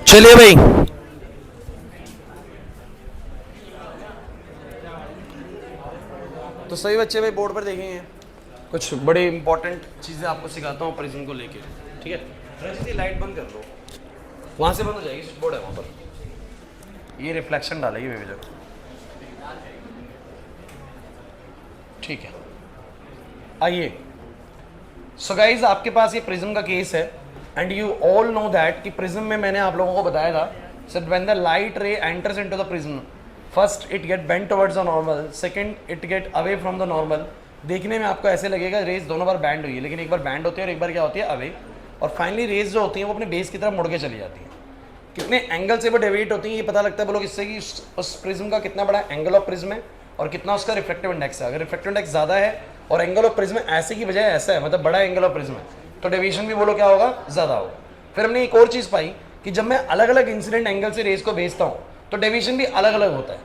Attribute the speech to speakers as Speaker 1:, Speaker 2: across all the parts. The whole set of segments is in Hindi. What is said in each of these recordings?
Speaker 1: चलिए भाई, तो सभी बच्चे भाई बोर्ड पर देखेंगे कुछ बड़े इंपॉर्टेंट चीज़ें आपको सिखाता हूँ प्रिज्म को लेके। ठीक है, रजनी लाइट बंद कर लो, वहाँ से बंद हो जाएगी, स्विच बोर्ड है वहाँ पर, ये रिफ्लेक्शन डालेगी बेवजह। ठीक है, आइए। सो गाइज, आपके पास ये प्रिज्म का केस है and you all know that कि प्रिज्म में मैंने आप लोगों को बताया था सो व्हेन द लाइट रे enters into the prism, first it get bend towards the normal, second it get away from the normal. देखने में आपको ऐसे लगेगा रेज दोनों बार बैंड हुई है, लेकिन एक बार बैंड होती है और एक बार क्या होती है, अवे। और फाइनली रेज जो होती हैं वो अपने बेस की तरफ मुड़ के चली जाती हैं। कितने एंगल से वो डेविएट होती हैं ये पता लगता है बोलो किससे, कि उस प्रिज्म का कितना बड़ा एंगल ऑफ प्रिज्म है और कितना उसका रिफ्लेक्टिव इंडेक्स है। अगर रिफ्लेक्टिव इंडेक्स ज़्यादा है और एंगल ऑफ प्रिज्म ऐसे की बजाय ऐसा है, मतलब बड़ा एंगल ऑफ प्रिज्म है, तो डेविएशन भी बोलो क्या होगा, ज़्यादा होगा। फिर हमने एक और चीज़ पाई कि जब मैं अलग अलग इंसिडेंट एंगल से रेज को भेजता हूँ तो डेविएशन भी अलग अलग होता है।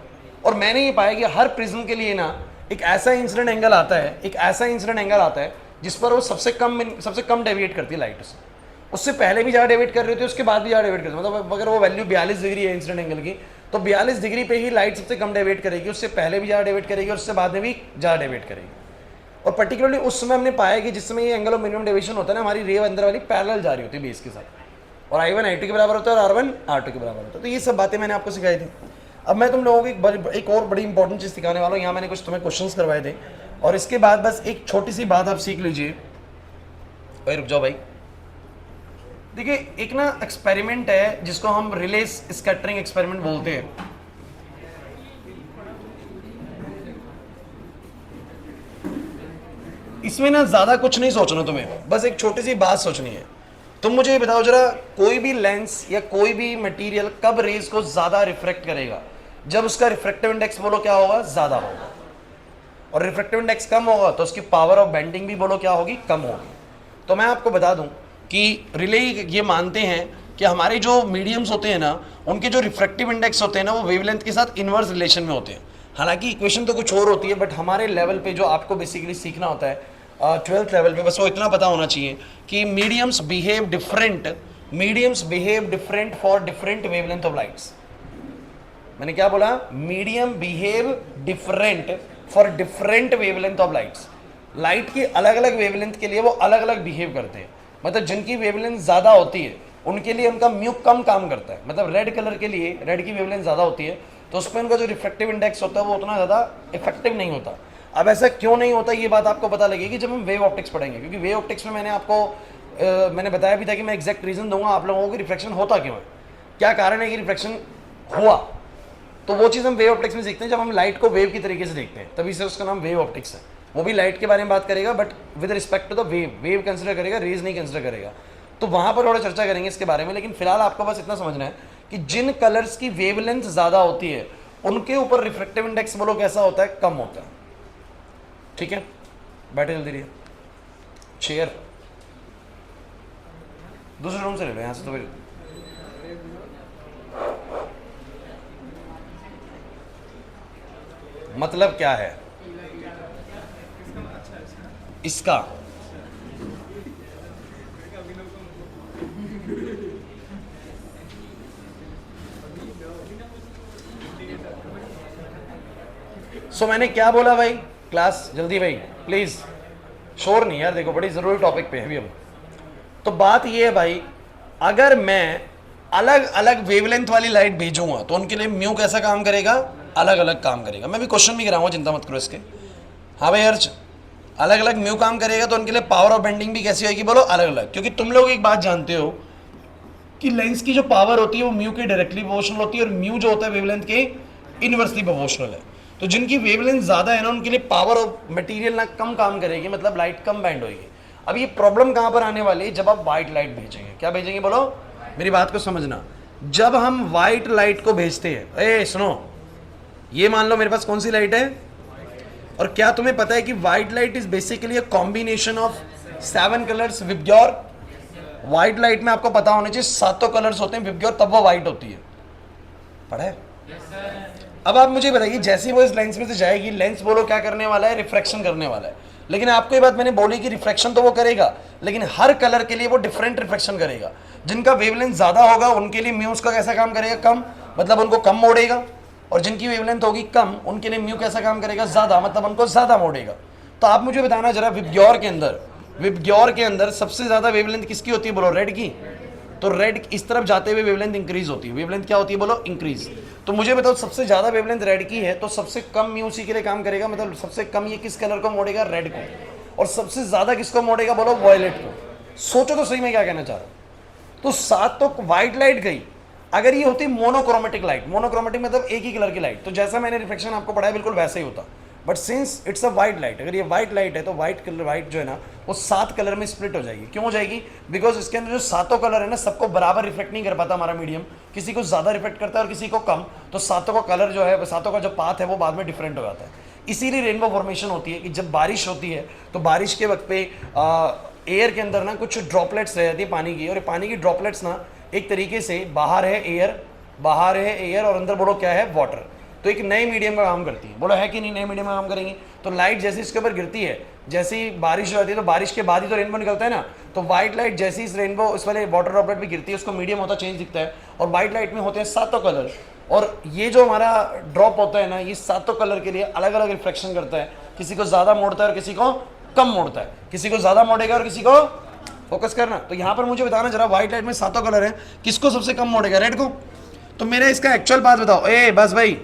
Speaker 1: और मैंने ये पाया कि हर प्रिज्म के लिए ना एक ऐसा इंसिडेंट एंगल आता है, एक ऐसा इंसिडेंट एंगल आता है जिस पर वो सबसे कम डेविएट करती है लाइट से। उससे पहले भी ज़्यादा डेविएट कर रही होती है, उसके बाद भी ज़्यादा डेविएट करती है। मतलब अगर वो वैल्यू 42 डिग्री है इंसिडेंट एंगल की, तो 42 डिग्री पे ही लाइट सबसे कम डेविएट करेगी, उससे पहले भी ज़्यादा डेविएट करेगी और उससे बाद में भी ज़्यादा डेविएट करेगी। और पर्टिकुलरली उस समय हमने पाया कि जिस समय ये एंगल ऑफ मिनिमम डेविएशन होता है ना, हमारी रे अंदर वाली पैरेलल जा रही होती है बेस के साथ, और I1 I2 के बराबर होता है और R1 R2 के बराबर होता है। तो ये सब बातें मैंने आपको सिखाई थी। अब मैं तुम लोगों को एक और बड़ी इंपॉर्टेंट चीज़ सिखाने वाला हूँ। यहाँ मैंने कुछ तुम्हें क्वेश्चंस करवाए थे और इसके बाद बस एक छोटी सी बात आप सीख लीजिए। भाई रुक जाओ भाई, देखिए एक ना एक्सपेरिमेंट है जिसको हम रिले स्कैटरिंग एक्सपेरिमेंट बोलते हैं। इसमें ना ज्यादा कुछ नहीं सोचना तुम्हें, बस एक छोटी सी बात सोचनी है। तुम मुझे ये बताओ जरा, कोई भी लेंस या कोई भी मटेरियल कब रेज को ज्यादा रिफ्रेक्ट करेगा? जब उसका रिफ्रेक्टिव इंडेक्स बोलो क्या होगा, ज्यादा होगा। और रिफ्रेक्टिव इंडेक्स कम होगा तो उसकी पावर ऑफ बेंडिंग भी बोलो क्या होगी, कम होगी। तो मैं आपको बता दूं कि रिले ये मानते हैं कि हमारे जो मीडियम्स होते हैं ना, उनके जो रिफ्रेक्टिव इंडेक्स होते हैं ना, वो वेवलेंथ के साथ इनवर्स रिलेशन में होते हैं। हालांकि इक्वेशन तो कुछ और होती है, बट हमारे लेवल पे जो आपको बेसिकली सीखना होता है 12th लेवल पे, बस वो इतना पता होना चाहिए कि mediums behave different for different wavelength of lights. मैंने क्या बोला? Medium behave different for different wavelength of lights. Light की अलग अलग वेवलेंथ के लिए वो अलग अलग बिहेव करते हैं। मतलब जिनकी वेवलेंथ ज़्यादा होती है उनके लिए उनका म्यू कम काम करता है। मतलब रेड कलर के लिए रेड की वेवलेंथ ज़्यादा होती है तो उसमें उनका जो रिफ्लेक्टिव इंडेक्स होता है वो उतना ज़्यादा इफेक्टिव नहीं होता। अब ऐसा क्यों नहीं होता ये बात आपको पता लगेगी जब हम वेव ऑप्टिक्स पढ़ेंगे, क्योंकि वेव ऑप्टिक्स में मैंने बताया भी था कि मैं एग्जैक्ट रीज़न दूंगा आप लोगों को रिफ्लेक्शन होता क्यों है, क्या कारण है कि रिफ्लेक्शन हुआ। तो वो चीज़ हम वेव ऑप्टिक्स में सीखते हैं जब हम लाइट को वेव की तरीके से देखते हैं, तभी से उसका नाम वेव ऑप्टिक्स है। वो भी लाइट के बारे में बात करेगा but with respect to the wave consider करेगा, रेज नहीं कंसिडर करेगा। तो वहाँ पर थोड़ा चर्चा करेंगे इसके बारे में। लेकिन फिलहाल आपको बस इतना समझना है कि जिन कलर्स की वेवलेंथ ज़्यादा होती है उनके ऊपर रिफ्लेक्टिव इंडेक्स बोलो कैसा होता है, कम होता है। ठीक है, बैठे जल्दी रहिए। चेयर दूसरे रूम से ले लो, यहाँ से तो फिर मतलब क्या है इसका? सो मैंने क्या बोला भाई, क्लास जल्दी भाई प्लीज, शोर नहीं यार। देखो बड़ी जरूरी टॉपिक पे है अभी हम। तो बात ये है भाई, अगर मैं अलग अलग वेवलेंथ वाली लाइट भेजूंगा तो उनके लिए म्यू कैसा काम करेगा, अलग अलग काम करेगा। मैं भी क्वेश्चन भी कराऊंगा, चिंता मत करो इसके। हाँ भाई अर्ज, अलग अलग म्यू काम करेगा तो उनके लिए पावर ऑफ बेंडिंग भी कैसी होगी बोलो, अलग अलग। क्योंकि तुम लोग एक बात जानते हो कि लेंस की जो पावर होती है वो म्यू के डायरेक्टली प्रोपोर्शनल होती है और म्यू जो होता है वेवलेंथ के इनवर्सली प्रोपोर्शनल है। तो जिनकी वेवलेंथ ज़्यादा है ना उनके लिए पावर ऑफ मटेरियल ना कम काम करेगी, मतलब लाइट कम बैंड होगी। अब ये प्रॉब्लम कहाँ पर आने वाली है, जब आप व्हाइट लाइट भेजेंगे। क्या भेजेंगे बोलो, मेरी बात को समझना। जब हम व्हाइट लाइट को भेजते हैं, ए सुनो, ये मान लो मेरे पास कौन सी लाइट है, और क्या तुम्हें पता है कि white light is basically a combination of 7 colours VIBGYOR. White light में आपको पता होना चाहिए 7 कलर्स होते हैं विबग्योर, तब वो व्हाइट होती है। पढ़ा है? अब आप मुझे बताइए, जैसे वो इस लेंस में से जाएगी, लेंस बोलो क्या करने वाला है, रिफ्रैक्शन करने वाला है। लेकिन आपको ये बात मैंने बोली कि रिफ्लेक्शन तो वो करेगा, लेकिन हर कलर के लिए वो डिफरेंट रिफ्लेक्शन करेगा। जिनका वेवलेंथ ज़्यादा होगा उनके लिए म्यू उसका कैसा काम करेगा, कम, मतलब उनको कम मोड़ेगा, और जिनकी वेवलेंथ होगी कम उनके लिए म्यू कैसा काम करेगा, ज़्यादा, मतलब उनको ज़्यादा मोड़ेगा। तो आप मुझे बताना जरा, विबग्योर के अंदर सबसे ज़्यादा वेवलेंथ किसकी होती है बोलो, रेड की। तो रेड इस तरफ जाते हुए वेवलेंथ इंक्रीज होती है, वेवलेंथ क्या होती है बोलो, इंक्रीज। तो मुझे बताओ सबसे ज़्यादा वेवलेंथ रेड की है, तो सबसे कम म्यू उसी के लिए काम करेगा, मतलब सबसे कम ये किस कलर को मोड़ेगा, रेड को, और सबसे ज़्यादा किसको मोड़ेगा बोलो, वॉयलेट को। सोचो तो सही मैं क्या कहना चाह रहा हूँ। तो सात तो वाइट लाइट गई। अगर ये होती मोनोक्रोमेटिक लाइट, मोनोक्रोमेटिक मतलब एक ही कलर की लाइट, तो जैसा मैंने रिफ्लेक्शन आपको पढ़ाया बिल्कुल वैसे ही होता। But since it's a white light, अगर ये वाइट लाइट है तो वाइट कलर, वाइट जो है ना वो 7 कलर में स्प्लिट हो जाएगी। क्यों हो जाएगी? बिकॉज इसके अंदर जो सातों कलर है ना सबको बराबर रिफ्लेक्ट नहीं कर पाता हमारा मीडियम, किसी को ज़्यादा रिफ्लेक्ट करता है और किसी को कम। तो सातों का कलर जो है, सातों का जो पाथ है वो बाद में डिफरेंट हो जाता है। इसीलिए रेनबो फॉर्मेशन होती है कि जब बारिश होती है तो बारिश के वक्त पे एयर के अंदर ना कुछ ड्रॉपलेट्स रह जाती है पानी की, और ये पानी की ड्रॉपलेट्स ना एक तरीके से बाहर है एयर और अंदर बोलो क्या है, वाटर। तो एक नए मीडियम का काम करती है, बोलो है कि नहीं, नए मीडियम का काम करेंगी। तो लाइट जैसे इसके ऊपर गिरती है, जैसे ही बारिश हो जाती है तो बारिश के बाद ही तो रेनबो निकलता है ना, तो व्हाइट लाइट जैसे ही इस रेनबो इस वाले वाटर ड्रॉपलेट में गिरती है उसको मीडियम होता चेंज दिखता है, और व्हाइट लाइट में होते हैं सातों कलर। और ये जो हमारा ड्रॉप होता है ना, ये सातों कलर के लिए अलग अलग रिफ्लेक्शन करता है, किसी को ज़्यादा मोड़ता है और किसी को कम मोड़ता है, किसी को ज़्यादा मोड़ेगा और किसी को, फोकस करना। तो यहाँ पर मुझे बताना जरा, व्हाइट लाइट में सातों कलर है, किसको सबसे कम मोड़ेगा, रेड को। तो मेरा इसका एक्चुअल पाथ बताओ, ए बस भाई,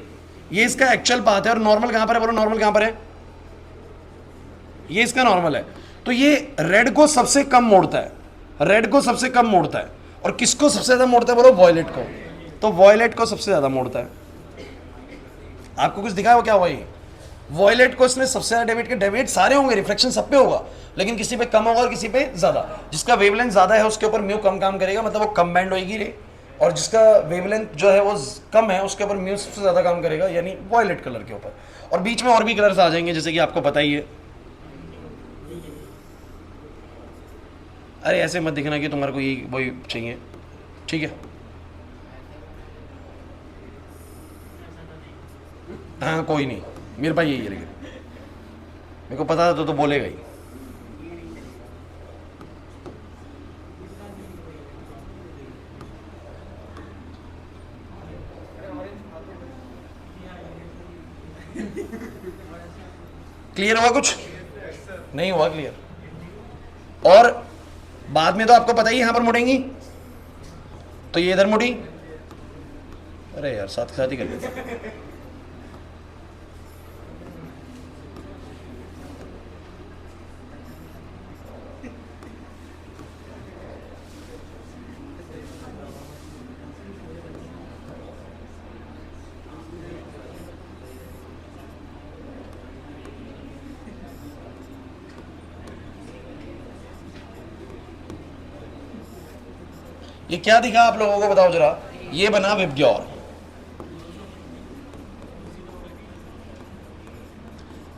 Speaker 1: ये इसका एक्चुअल पाथ है और नॉर्मल कहां पर है बोलो, नॉर्मल कहां पर है, ये इसका नॉर्मल है। तो ये रेड को सबसे कम मोड़ता है, रेड को सबसे कम मोड़ता है, और किसको सबसे ज्यादा मोड़ता है बोलो, वॉयलेट को। तो वॉयलेट को सबसे ज्यादा मोड़ता है। आपको कुछ दिखा हो क्या, वही वॉयलेट को इसने सबसे ज्यादा डेविएट किया। डेविएट सारे होंगे, रिफ्लेक्शन सब पे होगा, लेकिन किसी पे कम होगा और किसी पे ज्यादा। जिसका वेवलेंथ ज्यादा है उसके ऊपर म्यू कम काम करेगा, मतलब वो कम बैंड होगी रे, और जिसका वेवलेंथ जो है वो कम है उसके ऊपर म्यू सबसे ज़्यादा काम करेगा, यानी वॉयलेट कलर के ऊपर। और बीच में और भी कलर्स आ जाएंगे जैसे कि आपको पता ही है। अरे ऐसे मत दिखना कि तुम्हारे को ये वही चाहिए, ठीक है। हाँ कोई नहीं, मेरे पास यही है, लेकिन मेरे को पता था तो बोलेगा ही। क्लियर हुआ? कुछ नहीं हुआ क्लियर? और बाद में तो आपको पता ही यहां पर मुड़ेंगी, तो ये इधर मुड़ी, अरे यार साथ साथ ही कर लेते। ये क्या दिखा आप लोगों को बताओ जरा, ये बना विबग्योर।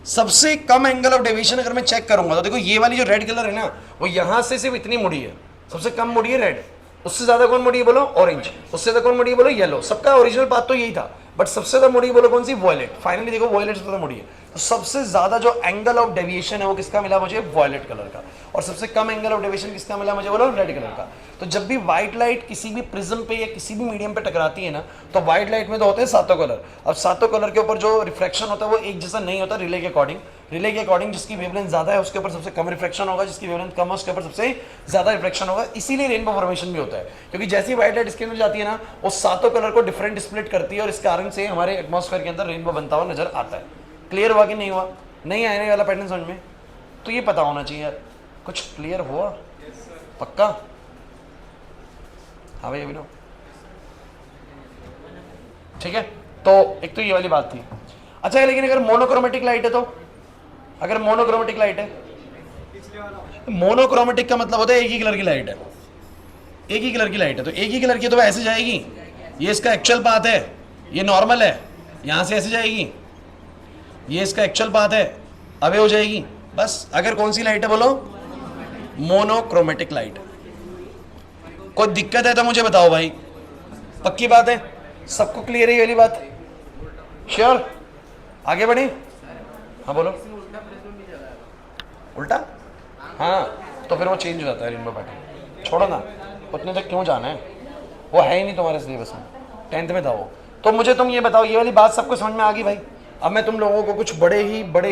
Speaker 1: सबसे कम एंगल ऑफ डेविएशन अगर मैं चेक करूंगा तो देखो ये वाली जो रेड कलर है ना वो यहां से सिर्फ इतनी मुड़ी है, सबसे कम मुड़ी है रेड। उससे ज्यादा कौन मुड़ी है बोलो, ऑरेंज। उससे ज्यादा कौन मुड़ी है बोलो, येलो। सबका ओरिजिनल पाथ तो यही था, बट सबसे ज्यादा मुड़ी बोलो कौन सी, वॉयलेट। फाइनली देखो वॉयलेट सबसे ज्यादा मुड़ी है। तो सबसे ज्यादा जो एंगल ऑफ डेविएशन है वो किसका मिला मुझे, वॉयलेट कलर का। और सबसे कम एंगल ऑफ डेविएशन किसका मिला मुझे बोलो, रेड कलर का। तो जब भी व्हाइट लाइट किसी भी प्रिज्म पे या किसी भी मीडियम पे टकराती है ना, तो व्हाइट लाइट में तो होते हैं सातों कलर। अब सातों कलर के ऊपर जो रिफ्लेक्शन होता है वो एक जैसा नहीं होता रिले के अकॉर्डिंग। रिले के अकॉर्डिंग जिसकी वेवलेंथ ज्यादा है उसके ऊपर सबसे कम रिफ्लेक्शन होगा, जिसकी वेवलेंथ कम है उसके ऊपर सबसे ज्यादा रिफ्लेक्शन होगा। इसीलिए रेनबो फॉर्मेशन भी होता है, क्योंकि जैसी व्हाइट लाइट इसके अंदर जाती है ना वो सातों कलर को डिफरेंट स्प्लिट करती है, और इस कारण से हमारे एटमॉस्फेयर के अंदर रेनबो बनता हुआ नजर आता है। क्लियर हुआ कि नहीं हुआ? नहीं आने वाला पैटर्न समझ में? तो ये पता होना चाहिए यार। कुछ क्लियर हुआ? पक्का? हाँ भाई अभिनव, ठीक है। तो एक तो ये वाली बात थी। अच्छा लेकिन अगर मोनोक्रोमेटिक लाइट है तो, अगर मोनोक्रोमेटिक लाइट है, मोनोक्रोमेटिक का मतलब होता है एक ही कलर की लाइट है, एक ही कलर की लाइट है। तो एक ही कलर की तो ऐसे जाएगी, ये इसका एक्चुअल पाथ है, ये नॉर्मल है, यहां से ऐसे जाएगी, ये इसका एक्चुअल पाथ है, अब हो जाएगी बस। अगर कौन सी लाइट है बोलो, मोनोक्रोमेटिक लाइट। कोई दिक्कत है तो मुझे बताओ भाई, पक्की बात है, सबको क्लियर है ये वाली बात? श्योर? आगे बढ़े? हाँ बोलो। उल्टा, हाँ, तो फिर वो चेंज हो जाता है रेनबो पैटर्न। छोड़ो ना, उतने तक क्यों जाना है, वो है ही नहीं तुम्हारे सिलेबस में, 10th में था वो। तो मुझे तुम ये बताओ, ये वाली बात सबको समझ में आ गई भाई? अब मैं तुम लोगों को कुछ बड़े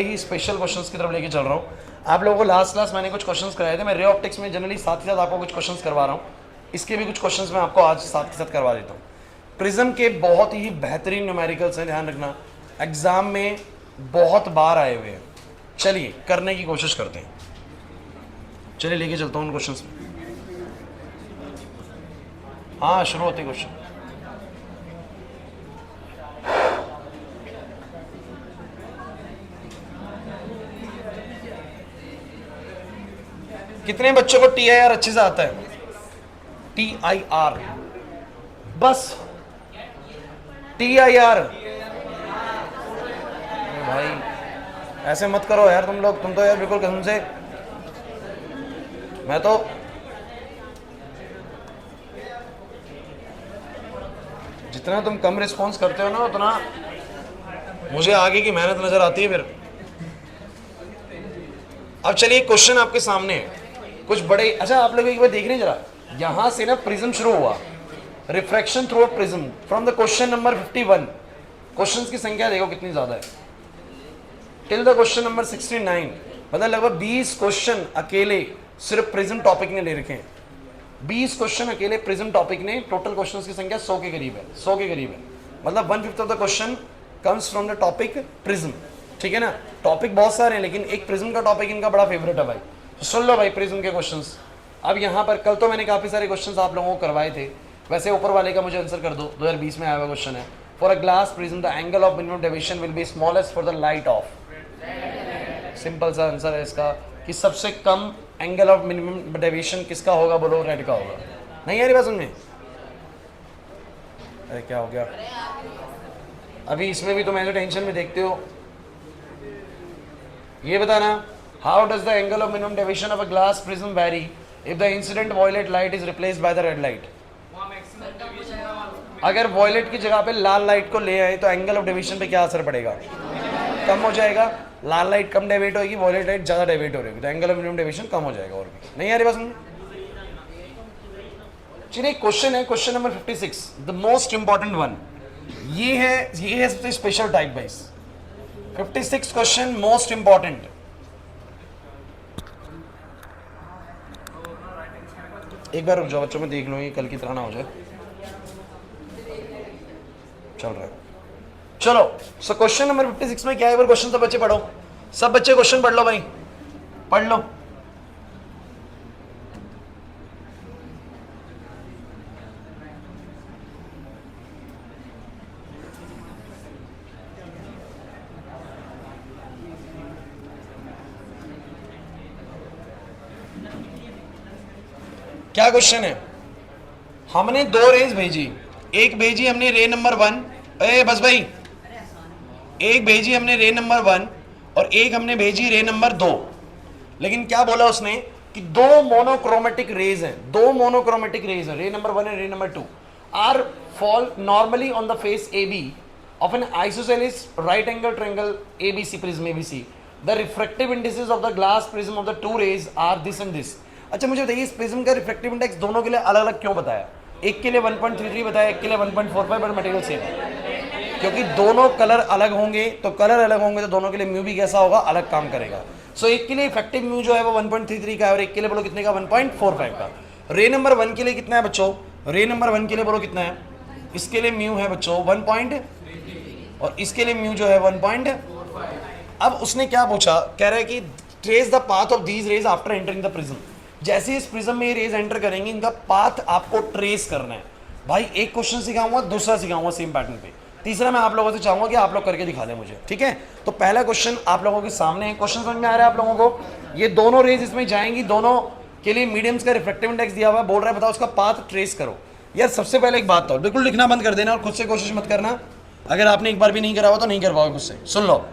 Speaker 1: ही स्पेशल क्वेश्चंस की तरफ लेके चल रहा हूँ। आप लोगों को लास्ट क्लास मैंने कुछ क्वेश्चंस कराए थे, मैं रे ऑप्टिक्स में जनरली साथ ही साथ आपको कुछ क्वेश्चंस करवा रहा हूँ, इसके भी कुछ क्वेश्चंस मैं आपको आज साथ के साथ करवा देता हूँ। प्रिज्म के बहुत ही बेहतरीन न्यूमेरिकल्स हैं, ध्यान रखना, एग्जाम में बहुत बार आए हुए हैं। चलिए करने की कोशिश करते हैं, चलिए लेके चलता हूँ उन क्वेश्चंस में। हाँ, शुरू होते क्वेश्चन। कितने बच्चों को TIR अच्छे से आता है? TIR, बस TIR। भाई ऐसे मत करो यार तुम लोग, तुम तो यार बिल्कुल कसम से, मैं तो जितना तुम कम रिस्पॉन्स करते हो ना उतना मुझे आगे की मेहनत नजर आती है फिर। अब चलिए क्वेश्चन आपके सामने है, कुछ बड़े, अच्छा आप लोग एक बार देख रहे हैं जरा, यहां से ना प्रिज्म शुरू हुआ, refraction through a prism from the question number 51, questions की संख्या देखो कितनी ज्यादा है, टिल द क्वेश्चन नंबर 69, मतलब लगभग 20 क्वेश्चन अकेले सिर्फ प्रिज्म टॉपिक ने ले रखे हैं। 20 क्वेश्चन अकेले प्रिज्म टॉपिक ने, टोटल क्वेश्चंस की संख्या 100 के करीब है, 100 के करीब है, मतलब 1/5 of the question comes from the topic prism. ठीक है ना, टॉपिक बहुत सारे हैं लेकिन एक प्रिज्म का टॉपिक इनका बड़ा फेवरेट है भाई। तो सुन लो भाई प्रिज्म के क्वेश्चंस। अब यहाँ पर कल तो मैंने काफी सारे क्वेश्चंस आप लोगों को करवाए थे, वैसे ऊपर वाले का मुझे आंसर कर दो, 2020 में आया हुआ क्वेश्चन है, for a glass prism the angle of minimum deviation will be smallest for the light of. Simple सा आंसर है इसका कि सबसे कम एंगल ऑफ मिनिमम डेविएशन किसका होगा, बोलो, रेड का होगा। नहीं आ रही बात समझ में? अरे क्या हो गया, अभी इसमें भी तुम ऐसे टेंशन में देखते हो। ये बताना, how does the angle of minimum deviation of a glass prism vary if the incident violet light is replaced by the red light. अगर वॉयलेट की जगह पे लाल लाइट को ले आए तो एंगल ऑफ डेविएशन पे क्या असर पड़ेगा? कम हो जाएगा। लाल लाइट कम डेविएट होगी, वॉयलेट लाइट ज्यादा डेविएट हो रही है, तो एंगल ऑफ मिनिमम डेविएशन कम हो जाएगा। और भी नहीं आ रही बात समझ? चलिए क्वेश्चन है, question number 56, the most important one. ये है सबसे special type wise 56 question, most important. एक बार रुक जाओ बच्चों, में देख लो ये कल की तरह ना हो जाए। चल रहा है, चलो। सो क्वेश्चन नंबर 56 में क्या है? क्वेश्चन सब बच्चे पढ़ो, सब बच्चे क्वेश्चन पढ़ लो भाई, पढ़ लो। क्या क्वेश्चन है? हमने 2 रेज भेजी, एक भेजी हमने रे नंबर 1, बस भाई, एक भेजी हमने रे नंबर 1 और एक हमने भेजी रे नंबर 2। लेकिन क्या बोला उसने कि 2 मोनोक्रोमेटिक रेज हैं, 2 मोनोक्रोमेटिक रेज हैं, ray number 1 and ray number 2 are fall normally on the face AB of an isosceles right angle triangle ABC prism ABC. The refractive indices of the glass prism of the 2 rays are this and this. अच्छा मुझे बताइए इस प्रिज्म का रिफ्रैक्टिव इंडेक्स दोनों के लिए अलग अलग क्यों बताया? एक के लिए 1.33 बताया, एक के लिए 1.45, बट मटेरियल सेम है। क्योंकि दोनों कलर अलग होंगे, तो कलर अलग होंगे तो दोनों के लिए म्यू भी कैसा होगा, अलग काम करेगा। सो एक के लिए इफेक्टिव म्यू जो है वो 1.33 का है और एक के लिए बोलो कितने का, 1.45 का। रे नंबर 1 के लिए कितना है बच्चों? रे नंबर 1 के लिए बोलो कितना है? इसके लिए म्यू है बच्चों 1 और इसके लिए म्यू जो है 1. अब उसने क्या पूछा, कह रहा है कि trace the path of these raise after entering the prism. जैसे इस प्रिज्म में ये रेज एंटर करेंगे, इनका पाथ आपको ट्रेस करना है। भाई एक क्वेश्चन सिखाऊंगा, दूसरा सिखाऊंगा सेम पैटर्न पे, तीसरा मैं आप लोगों से चाहूंगा कि आप लोग करके दिखा दें मुझे, ठीक है? तो पहला क्वेश्चन आप लोगों के सामने है, क्वेश्चन समझ में आ रहा है आप लोगों को? ये दोनों रेज इसमें जाएंगी, दोनों के लिए मीडियम्स का रिफ्रैक्टिव इंडेक्स दिया हुआ है, बोल रहा है बताओ उसका पाथ ट्रेस करो। यार सबसे पहले एक बात तो बिल्कुल लिखना बंद कर देना और खुद से कोशिश मत करना, अगर आपने एक बार भी नहीं करा हुआ तो नहीं कर पाओगे खुद से। सुन लो,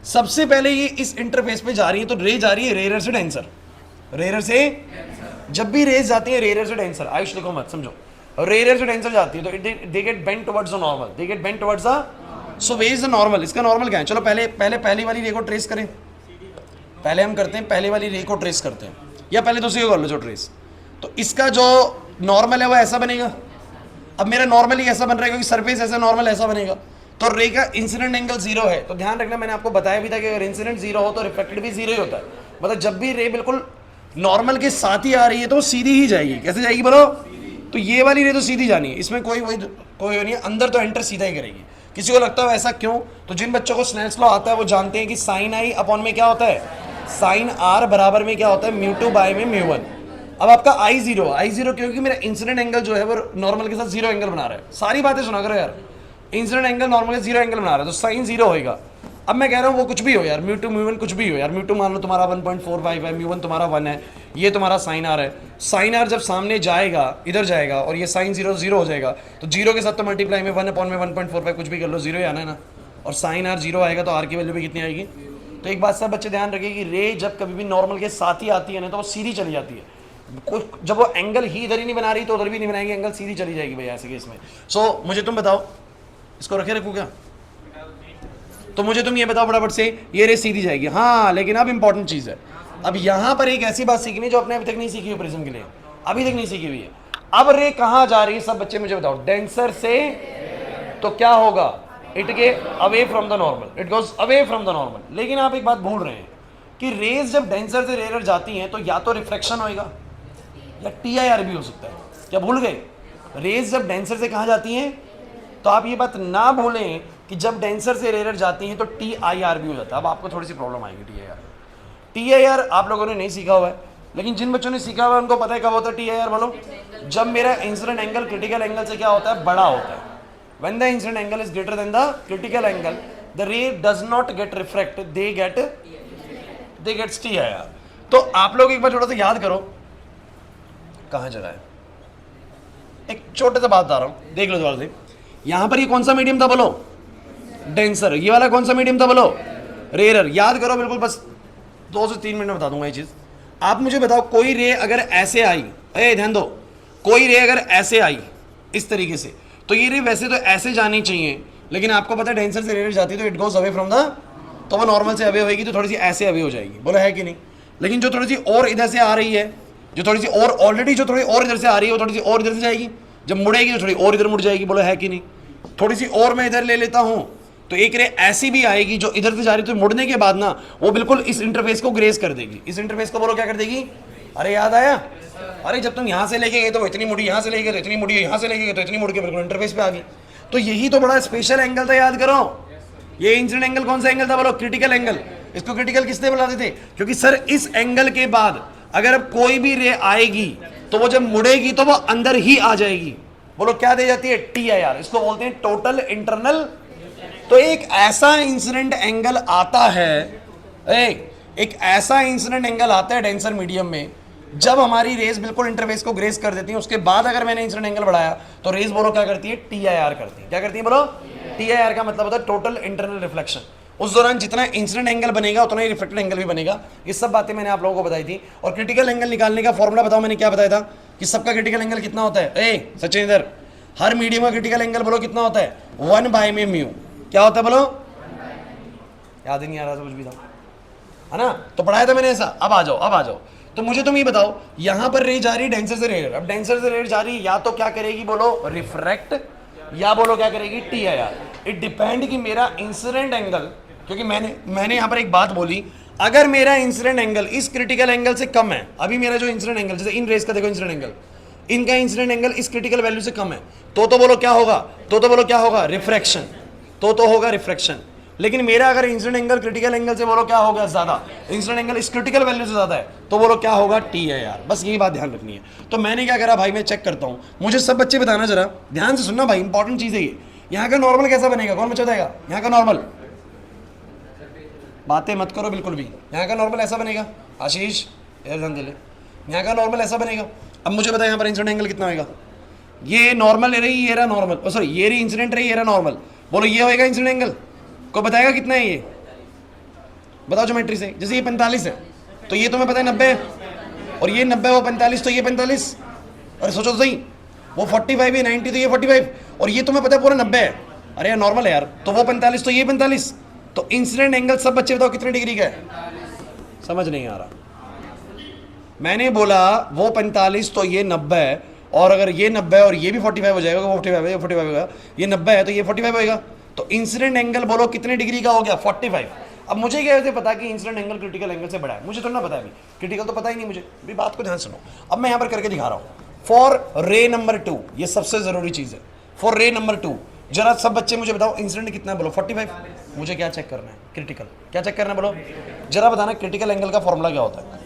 Speaker 1: सबसे पहले ये इस इंटरफेस पे जा रही है, तो रे जा रही है रेयर से डेंसर, रेयर से, जब भी रेज जाती है रेयर से डेंसर, आयुष लिखो मत, समझो, रेयर से डेंसर जाती है तो they get bent towards the normal, they get bent towards the, so way is the normal. इसका नॉर्मल क्या है? चलो पहले पहली वाली रे को ट्रेस करें, पहले हम करते हैं, पहले वाली रे को ट्रेस करते हैं, या पहले दूसरी को कर लो जो ट्रेस। तो इसका जो नॉर्मल है वो ऐसा बनेगा। अब मेरा नॉर्मल ही ऐसा बन रहा है क्योंकि सरफेस ऐसा नॉर्मल ऐसा बनेगा। तो रे का इंसिडेंट एंगल 0 है, तो ध्यान रखना मैंने आपको बताया भी था कि अगर इंसिडेंट 0 हो तो रिफ्लेक्टेड भी 0 ही होता है। मतलब जब भी रे बिल्कुल नॉर्मल के साथ ही आ रही है तो वो सीधी ही जाएगी। कैसे जाएगी बोलो? तो ये वाली रे तो सीधी जानी है, इसमें कोई नहीं है, अंदर तो एंटर सीधा ही करेगी। किसी को लगता है ऐसा क्यों? तो जिन बच्चों को स्नेल्स लॉ आता है वो जानते हैं कि साइन आई अपॉन में क्या होता है, साइन आर बराबर में क्या होता है, म्यू टू बाय में म्यू वन। अब आपका आई जीरो क्योंकि मेरा इंसिडेंट एंगल जो है वो नॉर्मल के साथ 0 एंगल बना रहा है। सारी बातें सुना करो यार, इंसिडेंट एंगल नॉर्मल के 0 एंगल बना रहा है तो साइन 0 होएगा। अब मैं कह रहा हूँ वो कुछ भी हो यार, म्यू टू म्यू वन कुछ भी हो यार, म्यू टू मान लो तुम्हारा 1.45 है, म्यू वन तुम्हारा 1 है, ये तुम्हारा साइन आर है। साइन आर जब सामने जाएगा इधर जाएगा और ये साइन 0 हो जाएगा, तो 0 के साथ तो मल्टीप्लाई में 1 अपॉन में 1.45 कुछ भी कर लो, 0 ही आना है ना। और साइन आर 0 आएगा तो आर की वैल्यू भी कितनी आएगी। तो एक बात सब बच्चे ध्यान रखिए कि रे जब कभी भी नॉर्मल के साथ ही आती है ना तो वो सीधी चली जाती है। जब वो एंगल ही इधर ही नहीं बना रही तो उधर भी नहीं बनाएगी, एंगल सीधी चली जाएगी भैया ऐसे केस में। सो मुझे तुम बताओ, इसको रखे रखूँ क्या? तो मुझे तुम ये बताओ फटाफट से, ये रे सीधी जाएगी। हाँ, लेकिन अब इंपॉर्टेंट चीज़ है, अब यहाँ पर एक ऐसी बात सीखनी जो अपने अभी तक नहीं सीखी हो प्रिज्म के लिए, अभी तक नहीं सीखी हुई है। अब रे कहाँ जा रही है सब बच्चे मुझे बताओ? डेंसर से, तो क्या होगा? इट के away from the normal, it goes away from the normal. लेकिन आप एक बात भूल रहे हैं कि रेज जब डेंसर से रेयर जाती हैं तो या तो रिफ्लेक्शन होएगा या TIR भी हो सकता है। क्या भूल गए? रेज जब डेंसर से कहाँ जाती हैं, तो आप ये बात ना भूलें कि जब डेंसर से रेयर जाती हैं तो TIR भी हो जाता है। अब आपको थोड़ी सी प्रॉब्लम आएगी। TIR आप लोगों ने नहीं सीखा हुआ है, लेकिन जिन बच्चों ने सीखा हुआ है उनको पता है कब होता है TIR बोलो? जब मेरा इंसिडेंट एंगल क्रिटिकल एंगल से क्या होता है, बड़ा होता है। When the incident angle is greater than the critical angle, the ray does not get refract, they get TIR। तो आप लोग एक बार थोड़ा सा याद करो, कहाँ जगह है, एक छोटे सा बात बता रहा हूँ, देख लो दोबारा से। यहाँ पर ये कौन सा मीडियम था बोलो? डेंसर। ये वाला कौन सा मीडियम था बोलो? रेयर। याद करो बिल्कुल, बस 2 से 3 मिनट में बता दूंगा ये चीज़। आप मुझे बताओ, कोई रे अगर ऐसे आई, ध्यान दो, कोई रे अगर ऐसे आई इस तरीके से, तो ये रे वैसे तो ऐसे जानी चाहिए, लेकिन आपको पता है डेंसर से रेयर जाती है तो it goes away from the, तो वो नॉर्मल से अवे होगी तो थोड़ी सी ऐसे अवे हो जाएगी, बोला है कि नहीं? लेकिन जो थोड़ी सी और इधर से आ रही है, जो थोड़ी सी और ऑलरेडी जो थोड़ी और इधर से आ रही है वो थोड़ी सी और इधर से जाएगी, जब मुड़ेगी तो थोड़ी और इधर मुड़ जाएगी, बोला है कि नहीं? थोड़ी सी और मैं इधर ले लेता हूँ तो एक रे ऐसी भी आएगी जो इधर से जा रही है, तो मुड़ने के बाद ना वो बिल्कुल इस इंटरफेस को ग्रेस कर देगी। इस इंटरफेस को बोलो क्या कर देगी? अरे याद आया? अरे जब तुम यहाँ से लेके गए तो वो इतनी मुड़ी, यहाँ से लेके गए तो इतनी मुड़ी, यहाँ से लेके गए तो इतनी मुड़ के बिल्कुल इंटरफेस पे आ गई। तो यही तो बड़ा स्पेशल एंगल था, याद करो। ये इंसिडेंट एंगल कौन सा एंगल था बोलो? Critical angle. इसको क्रिटिकल किसने बुलाते थे? क्योंकि सर इस एंगल के बाद अगर अब कोई भी रे आएगी तो वो जब मुड़ेगी तो वो अंदर ही आ जाएगी, बोलो क्या दे जाती है? TIR। इसको बोलते हैं टोटल इंटरनल। तो एक ऐसा इंसिडेंट एंगल आता है, एक ऐसा इंसिडेंट एंगल आता है डेंसर मीडियम में जब हमारी रेस बिल्कुल इंटरफेस को ग्रेस कर देती है। उसके बाद अगर मैंने इंसिडेंट एंगल बढ़ाया तो रेस बोलो क्या करती है? TIR करती है। क्या करती है बोलो? TIR का मतलब होता है टोटल इंटरनल रिफ्लेक्शन। उस दौरान जितना इंसिडेंट एंगल बनेगा उतना ही रिफ्लेक्टेड एंगल भी बनेगा। ये सब बातें मैंने आप लोगों को बताई थी। और क्रिटिकल एंगल निकालने का फॉर्मूला बताओ मैंने क्या बताया था कि सबका क्रिटिकल एंगल कितना होता है? सचिन इधर, हर मीडियम का क्रिटिकल एंगल बोलो कितना होता है? 1 बाय में म्यू। क्या होता है बोलो? याद ही नहीं आ रहा था कुछ भी था, है ना? तो पढ़ाया था मैंने ऐसा। अब आ जाओ। तो मुझे तुम ये बताओ, यहां पर रे जा रही डेंसर से रेयर। अब डेंसर से रेयर जा रही या तो क्या करेगी बोलो? रिफ्रैक्ट, या बोलो क्या करेगी? TIR। इट डिपेंड कि मेरा इंसिडेंट एंगल, क्योंकि मैंने यहां पर एक बात बोली, अगर मेरा इंसिडेंट एंगल इस क्रिटिकल एंगल से कम है, अभी मेरा जो इंसिडेंट एंगल, जैसे इन रेस का देखो इंसिडेंट एंगल, इनका इंसिडेंट एंगल इस क्रिटिकल वैल्यू से कम है, तो बोलो क्या होगा? तो बोलो क्या होगा? रिफ्रैक्शन। तो होगा रिफ्रैक्शन। लेकिन मेरा अगर इंसिडेंट एंगल क्रिटिकल एंगल से बोलो क्या होगा? ज्यादा। इंसिडेंट एंगल इस क्रिटिकल वैल्यू से ज्यादा है तो बोलो क्या होगा? TIR। बस यही बात ध्यान रखनी है। तो मैंने क्या करा भाई, मैं चेक करता हूं, मुझे सब बच्चे बताना जरा ध्यान से सुनना भाई, इंपॉर्टेंट चीज है ये। यहाँ का नॉर्मल कैसा बनेगा? कौन बच्चा बताएगा? यहाँ का नॉर्मल, बातें मत करो बिल्कुल भी। यहाँ का नॉर्मल ऐसा बनेगा, आशीष ध्यान दे ले, यहाँ का नॉर्मल ऐसा बनेगा। अब मुझे बताया यहाँ पर इंसिडेंट एंगल कितना होगा? ये नॉर्मल रही, ये रहा नॉर्मल, सॉरी ये रही इंसिडेंट रही, ये रहा नॉर्मल, बोलो ये होएगा इंसिडेंट एंगल। को बताएगा कितना है ये? बताओ ज्योमेट्री से। जैसे ये 45 है तो ये तुम्हें पता है 90 है, और ये 90 वो 45 तो ये 45, अरे सोचो तो सही, वो 45 है 90 तो ये 45, और ये तुम्हें पता है पूरा 90 है। अरे यार नॉर्मल है यार, तो वो 45 तो ये 45, तो इंसिडेंट एंगल सब बच्चे बताओ कितने डिग्री का है? समझ नहीं आ रहा। मैंने बोला वो 45 तो ये 90 है, और अगर ये 90 और ये भी 45 हो जाएगा, वो 45 है, 45 होगा, ये 90 है तो ये 45 होएगा, तो इंसिडेंट एंगल बोलो कितने डिग्री का हो गया, 45। अब मुझे क्या वैसे पता कि इंसिडेंट एंगल क्रिटिकल एंगल से बड़ा है, मुझे तो ना पता है, अभी क्रिटिकल तो पता ही नहीं मुझे, अभी बात को ध्यान सुनो। अब मैं यहाँ पर करके दिखा रहा हूँ फॉर रे नंबर 2, ये सबसे जरूरी चीज़ है। फॉर रे नंबर 2 जरा सब बच्चे मुझे बताओ इंसिडेंट कितना है, बोलो 45। मुझे क्या चेक करना है, क्रिटिकल। क्या चेक करना है बोलो, जरा बताना क्रिटिकल एंगल का फॉर्मूला क्या होता है,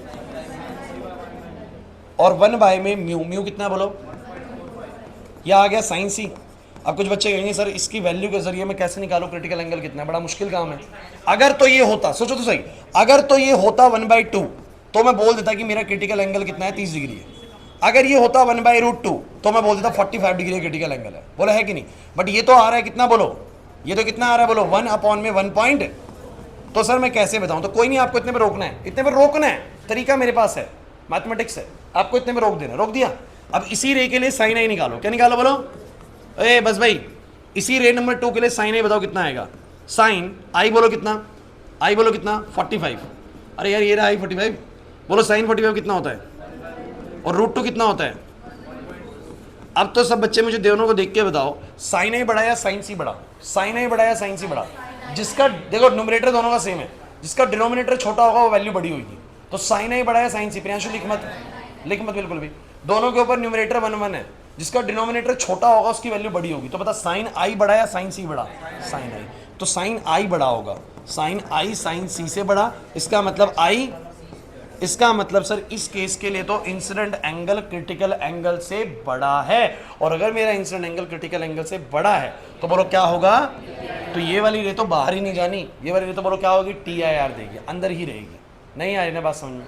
Speaker 1: और 1 में म्यू, म्यू कितना है बोलो, यह आ गया साइन सी। अब कुछ बच्चे कहेंगे सर इसकी वैल्यू के जरिए मैं कैसे निकालूं क्रिटिकल एंगल कितना है, बड़ा मुश्किल काम है। अगर तो ये होता, सोचो तो सही, अगर तो ये होता 1/2 तो मैं बोल देता कि मेरा क्रिटिकल एंगल कितना है, 30 डिग्री है। अगर ये होता 1/√2 तो मैं बोल देता 45 डिग्री क्रिटिकल एंगल है, बोला है कि नहीं। बट ये तो आ रहा है कितना बोलो, ये तो कितना आ रहा है बोलो, 1/1 पॉइंट। तो सर मैं कैसे बताऊं, तो कोई नहीं, आपको इतने पर रोकना है, इतने पर रोकना है, तरीका मेरे पास है, मैथमेटिक्स है, आपको इतने में रोक देना, रोक दिया। अब इसी रे के लिए साइन आई निकालो, क्या निकालो बोलो, ए बस भाई, इसी रे नंबर 2 के लिए साइन आई बताओ कितना आएगा, साइन आई बोलो कितना, आई बोलो कितना 45। अरे यार ये रहा आई 45, बोलो साइन 45 कितना होता है, और √2 कितना होता है। अब तो सब बच्चे मुझे दोनों को देख के बताओ, साइन आई बड़ा या साइन सी बड़ा, साइन आई बड़ा या साइन सी बड़ा। जिसका देखो न्यूमरेटर दोनों का सेम है, जिसका डिनोमिनेटर छोटा होगा वो वैल्यू बड़ी होगी। तो साइन आई बड़ा या साइन सी, प्रियांशु लिख मत, लिख मत बिल्कुल भी, दोनों के ऊपर न्यूमरेटर 1 है, जिसका डिनोमिनेटर छोटा होगा उसकी वैल्यू बड़ी होगी। तो बता साइन आई बड़ा या साइन सी बड़ा, साइन आई। तो साइन आई बड़ा होगा, साइन आई साइन सी से बड़ा, इसका मतलब आई, इसका मतलब सर इस केस के लिए तो इंसिडेंट एंगल क्रिटिकल एंगल से बड़ा है। और अगर मेरा इंसिडेंट एंगल क्रिटिकल एंगल से बड़ा है तो बोलो क्या होगा, तो ये वाली रे तो बाहर ही नहीं जानी, ये वाली रे तो बोलो क्या होगी, TIR देगी, अंदर ही रहेगी। नहीं आ रही ना बात समझ में,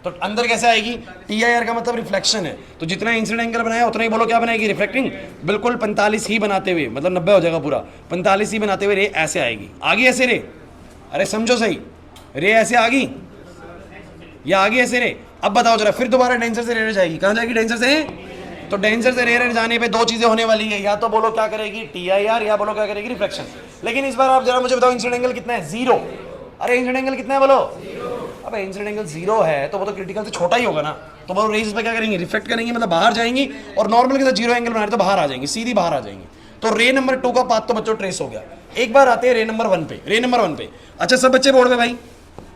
Speaker 1: तो अंदर कैसे आएगी, TIR का मतलब रिफ्लेक्शन है, तो जितना इंसिडेंट एंगल बनाया उतना ही बोलो क्या बनाएगी, रिफ्लेक्टिंग। बिल्कुल 45 ही बनाते हुए, मतलब 90 हो जाएगा पूरा, 45 ही बनाते हुए रे ऐसे आएगी, आगी ऐसे रे, अरे समझो सही, रे ऐसे आगी या आगे ऐसे रे। अब बताओ जरा, फिर दोबारा डेंसर से रेयर जाएगी, कहाँ जाएगी, डेंसर से। तो डेंसर से रेयर जाने पे दो चीजें होने वाली है, या तो बोलो क्या करेगी TIR, या बोलो क्या करेगी रिफ्लेक्शन। लेकिन इस बार आप जरा मुझे बताओ इंसिडेंट एंगल कितना है, 0। अरे इंसिडेंट एंगल कितना है बोलो, अब इंसिडेंट एंगल 0 है तो वो तो क्रिटिकल से छोटा ही होगा ना। तो बोलो रेज पे क्या करेंगे, रिफ्लेक्ट करेंगे, मतलब बाहर जाएंगी, और नॉर्मल के साथ 0 एंगल बना रहे तो बाहर आ जाएंगी, सीधी बाहर आ जाएंगी। तो रे नंबर 2 का पाथ तो बच्चों ट्रेस हो गया। एक बार आते हैं रे नंबर 1 पे, रे नंबर 1 पे। अच्छा सब बच्चे बोर्ड पे भाई,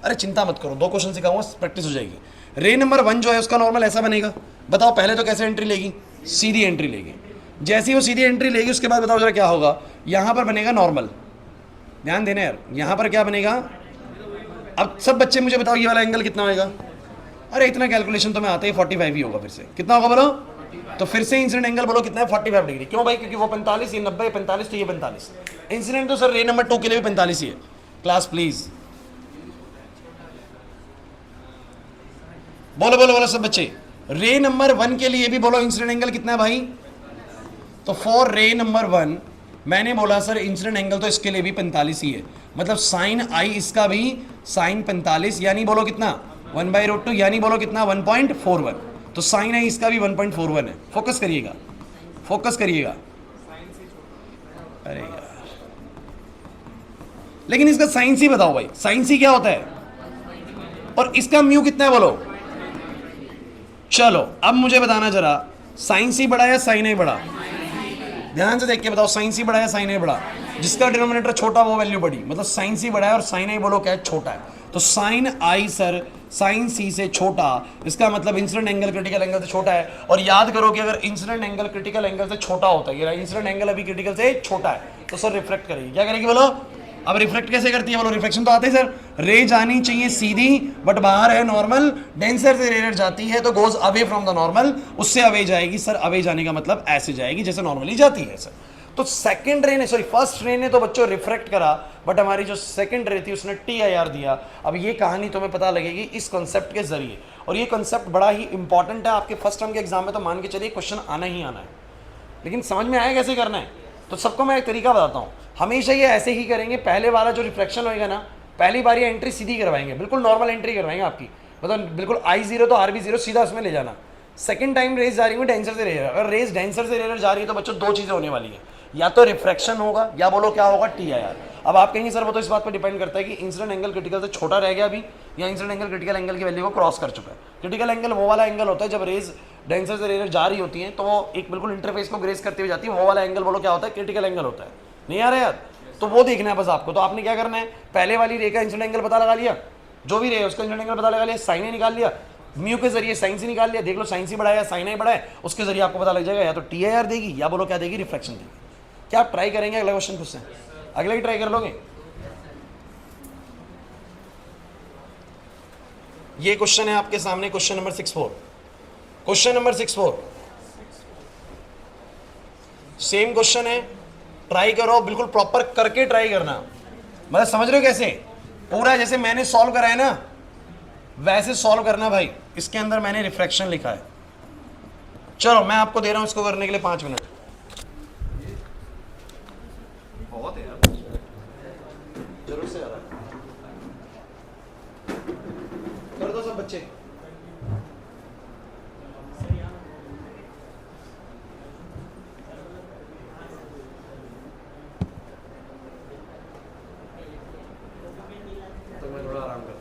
Speaker 1: अरे चिंता मत करो, 2 क्वेश्चन सिखाऊंगा, प्रैक्टिस हो जाएगी। रे नंबर 1 जो है उसका नॉर्मल ऐसा बनेगा, बताओ पहले तो कैसे एंट्री लेगी, सीधी एंट्री लेगी। जैसी वो सीधी एंट्री लेगी उसके बाद बताओ जरा क्या होगा, यहाँ पर बनेगा नॉर्मल, ध्यान देना यार, यहाँ पर क्या बनेगा। अब सब बच्चे मुझे बताओ ये वाला एंगल कितना होगा, अरे इतना कैलकुलेशन तो मैं आते ही 45 ही होगा, फिर से कितना होगा बोलो, तो फिर से इंसिडेंट एंगल बोलो कितना है 45 डिग्री। क्यों भाई, क्योंकि वो 45, ये 90, 45 तो ये 45। इंसिडेंट तो सर रे नंबर 2 के लिए भी 45 ही है। क्लास प्लीज बोलो बोलो बोलो सब बच्चे, रे नंबर 1 के लिए भी बोलो इंसिडेंट एंगल कितना है भाई। तो फॉर रे नंबर 1 मैंने बोला सर इंसिडेंट एंगल तो इसके लिए भी 45 ही है, मतलब साइन आई इसका भी साइन 45, यानी बोलो कितना 1/√2, यानी बोलो कितना 1.41। तो साइन आई इसका भी 1.41 है। फोकस करिएगा, फोकस करिएगा। अरे यार लेकिन इसका साइन सी बताओ भाई, साइन सी क्या होता है, और इसका म्यू कितना है बोलो। चलो अब मुझे बताना जरा, साइन सी बड़ा या साइन आई बड़ा, ध्यान से देख के बताओ, साइन सी बड़ा या साइन आई बड़ा। जिसका डिनोमिनेटर छोटा वो वैल्यू बड़ी, मतलब साइन सी बड़ा है और साइन आई बोलो क्या है, छोटा है। तो साइन आई सर साइन सी से छोटा, इसका मतलब इंसिडेंट एंगल क्रिटिकल एंगल से छोटा है। और याद करो कि अगर इंसिडेंट एंगल क्रिटिकल एंगल से छोटा होता है, ये इंसिडेंट एंगल अभी क्रिटिकल से छोटा है, तो सर रिफ्लेक्ट करेगी, क्या करेगी बोलो। अब रिफ्लेक्ट कैसे करती है बोलो, रिफ्लेक्शन तो आते है सर, रे जानी चाहिए सीधी, बट बाहर है नॉर्मल, डेंसर से रेयर जाती है तो goes away from the normal, उससे अवे जाएगी सर। अवे जाने का मतलब ऐसे जाएगी जैसे नॉर्मली जाती है सर। तो सेकंड रे ने, सॉरी फर्स्ट रे ने तो बच्चों रिफ्लेक्ट करा, बट हमारी जो सेकंड रे थी उसने TIR दिया। अब ये कहानी तुम्हें पता लगेगी इस कॉन्सेप्ट के जरिए, और ये कॉन्सेप्ट बड़ा ही इंपॉर्टेंट है आपके फर्स्ट टर्म के एग्जाम में, तो मान के चलिए क्वेश्चन आना ही आना है। लेकिन समझ में आया कैसे करना है, तो सबको मैं एक तरीका बताता हूँ। हमेशा ये ऐसे ही करेंगे, पहले वाला जो रिफ्लेक्शन होएगा ना, पहली बार ये एंट्री सीधी करवाएंगे, बिल्कुल नॉर्मल एंट्री करवाएंगे आपकी, मतलब बिल्कुल I0 तो RB0 सीधा उसमें ले जाना। सेकंड टाइम रेस जा रही है डेंसर से रेयर, अगर रेस डेंसर से रेयर जा रही है तो बच्चों दो चीज़ें होने वाली है, या तो रिफ्रैक्शन होगा या बोलो क्या होगा, टी आई आर। अब आप कहेंगे सर वो तो इस बात पर डिपेंड करता है कि इंसिडेंट एंगल क्रिटिकल से छोटा रह गया अभी या इंसिडेंट एंगल क्रिटिकल एंगल की वैल्यू को क्रॉस कर चुका है। क्रिटिकल एंगल वो वाला एंगल होता है जब रेज डेंसर से रेज जा रही होती हैं तो वो एक बिल्कुल इंटरफेस को ग्रेस करती हुई जाती है, वो वाला एंगल बोलो क्या होता है, क्रिटिकल एंगल होता है। नहीं आ रहा यार, तो वो देखना है बस आपको। तो आपने क्या करना है, पहले वाली रे का इंसिडेंट एंगल पता लगा लिया, जो भी रे है उसका इंसिडेंट एंगल पता लगा लिया, साइन ए निकाल लिया, म्यू के जरिए साइन सी निकाल लिया, देख लो साइन सी बड़ा है या साइन ए बड़ा है, उसके जरिए आपको पता लग जाएगा या तो टी आई आर देगी या बोलो क्या देगी, रिफ्लेक्शन देगी। क्या आप ट्राई करेंगे अगला क्वेश्चन खुद से? अगला ही ट्राई कर लोगे? ये क्वेश्चन है आपके सामने, question number 64। Question number 64 same question है, ट्राई करो, बिल्कुल प्रॉपर करके ट्राई करना। मतलब समझ रहे हो कैसे? पूरा जैसे मैंने सॉल्व करा है ना वैसे सॉल्व करना भाई। इसके अंदर मैंने रिफ्रैक्शन लिखा है। चलो मैं आपको दे रहा हूं इसको करने के लिए 5 मिनट। बहुत है यार, जरूर से आ रहा है। कर दो सब बच्चे। तो मैं थोड़ा आराम करता हूं।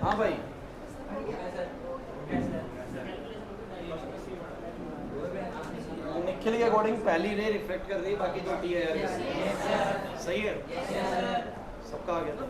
Speaker 1: हाँ भाई, निखिल के अकॉर्डिंग पहली रे रिफ्लेक्ट कर रही है, बाकी जो टी है सही है। सबका आ गया था।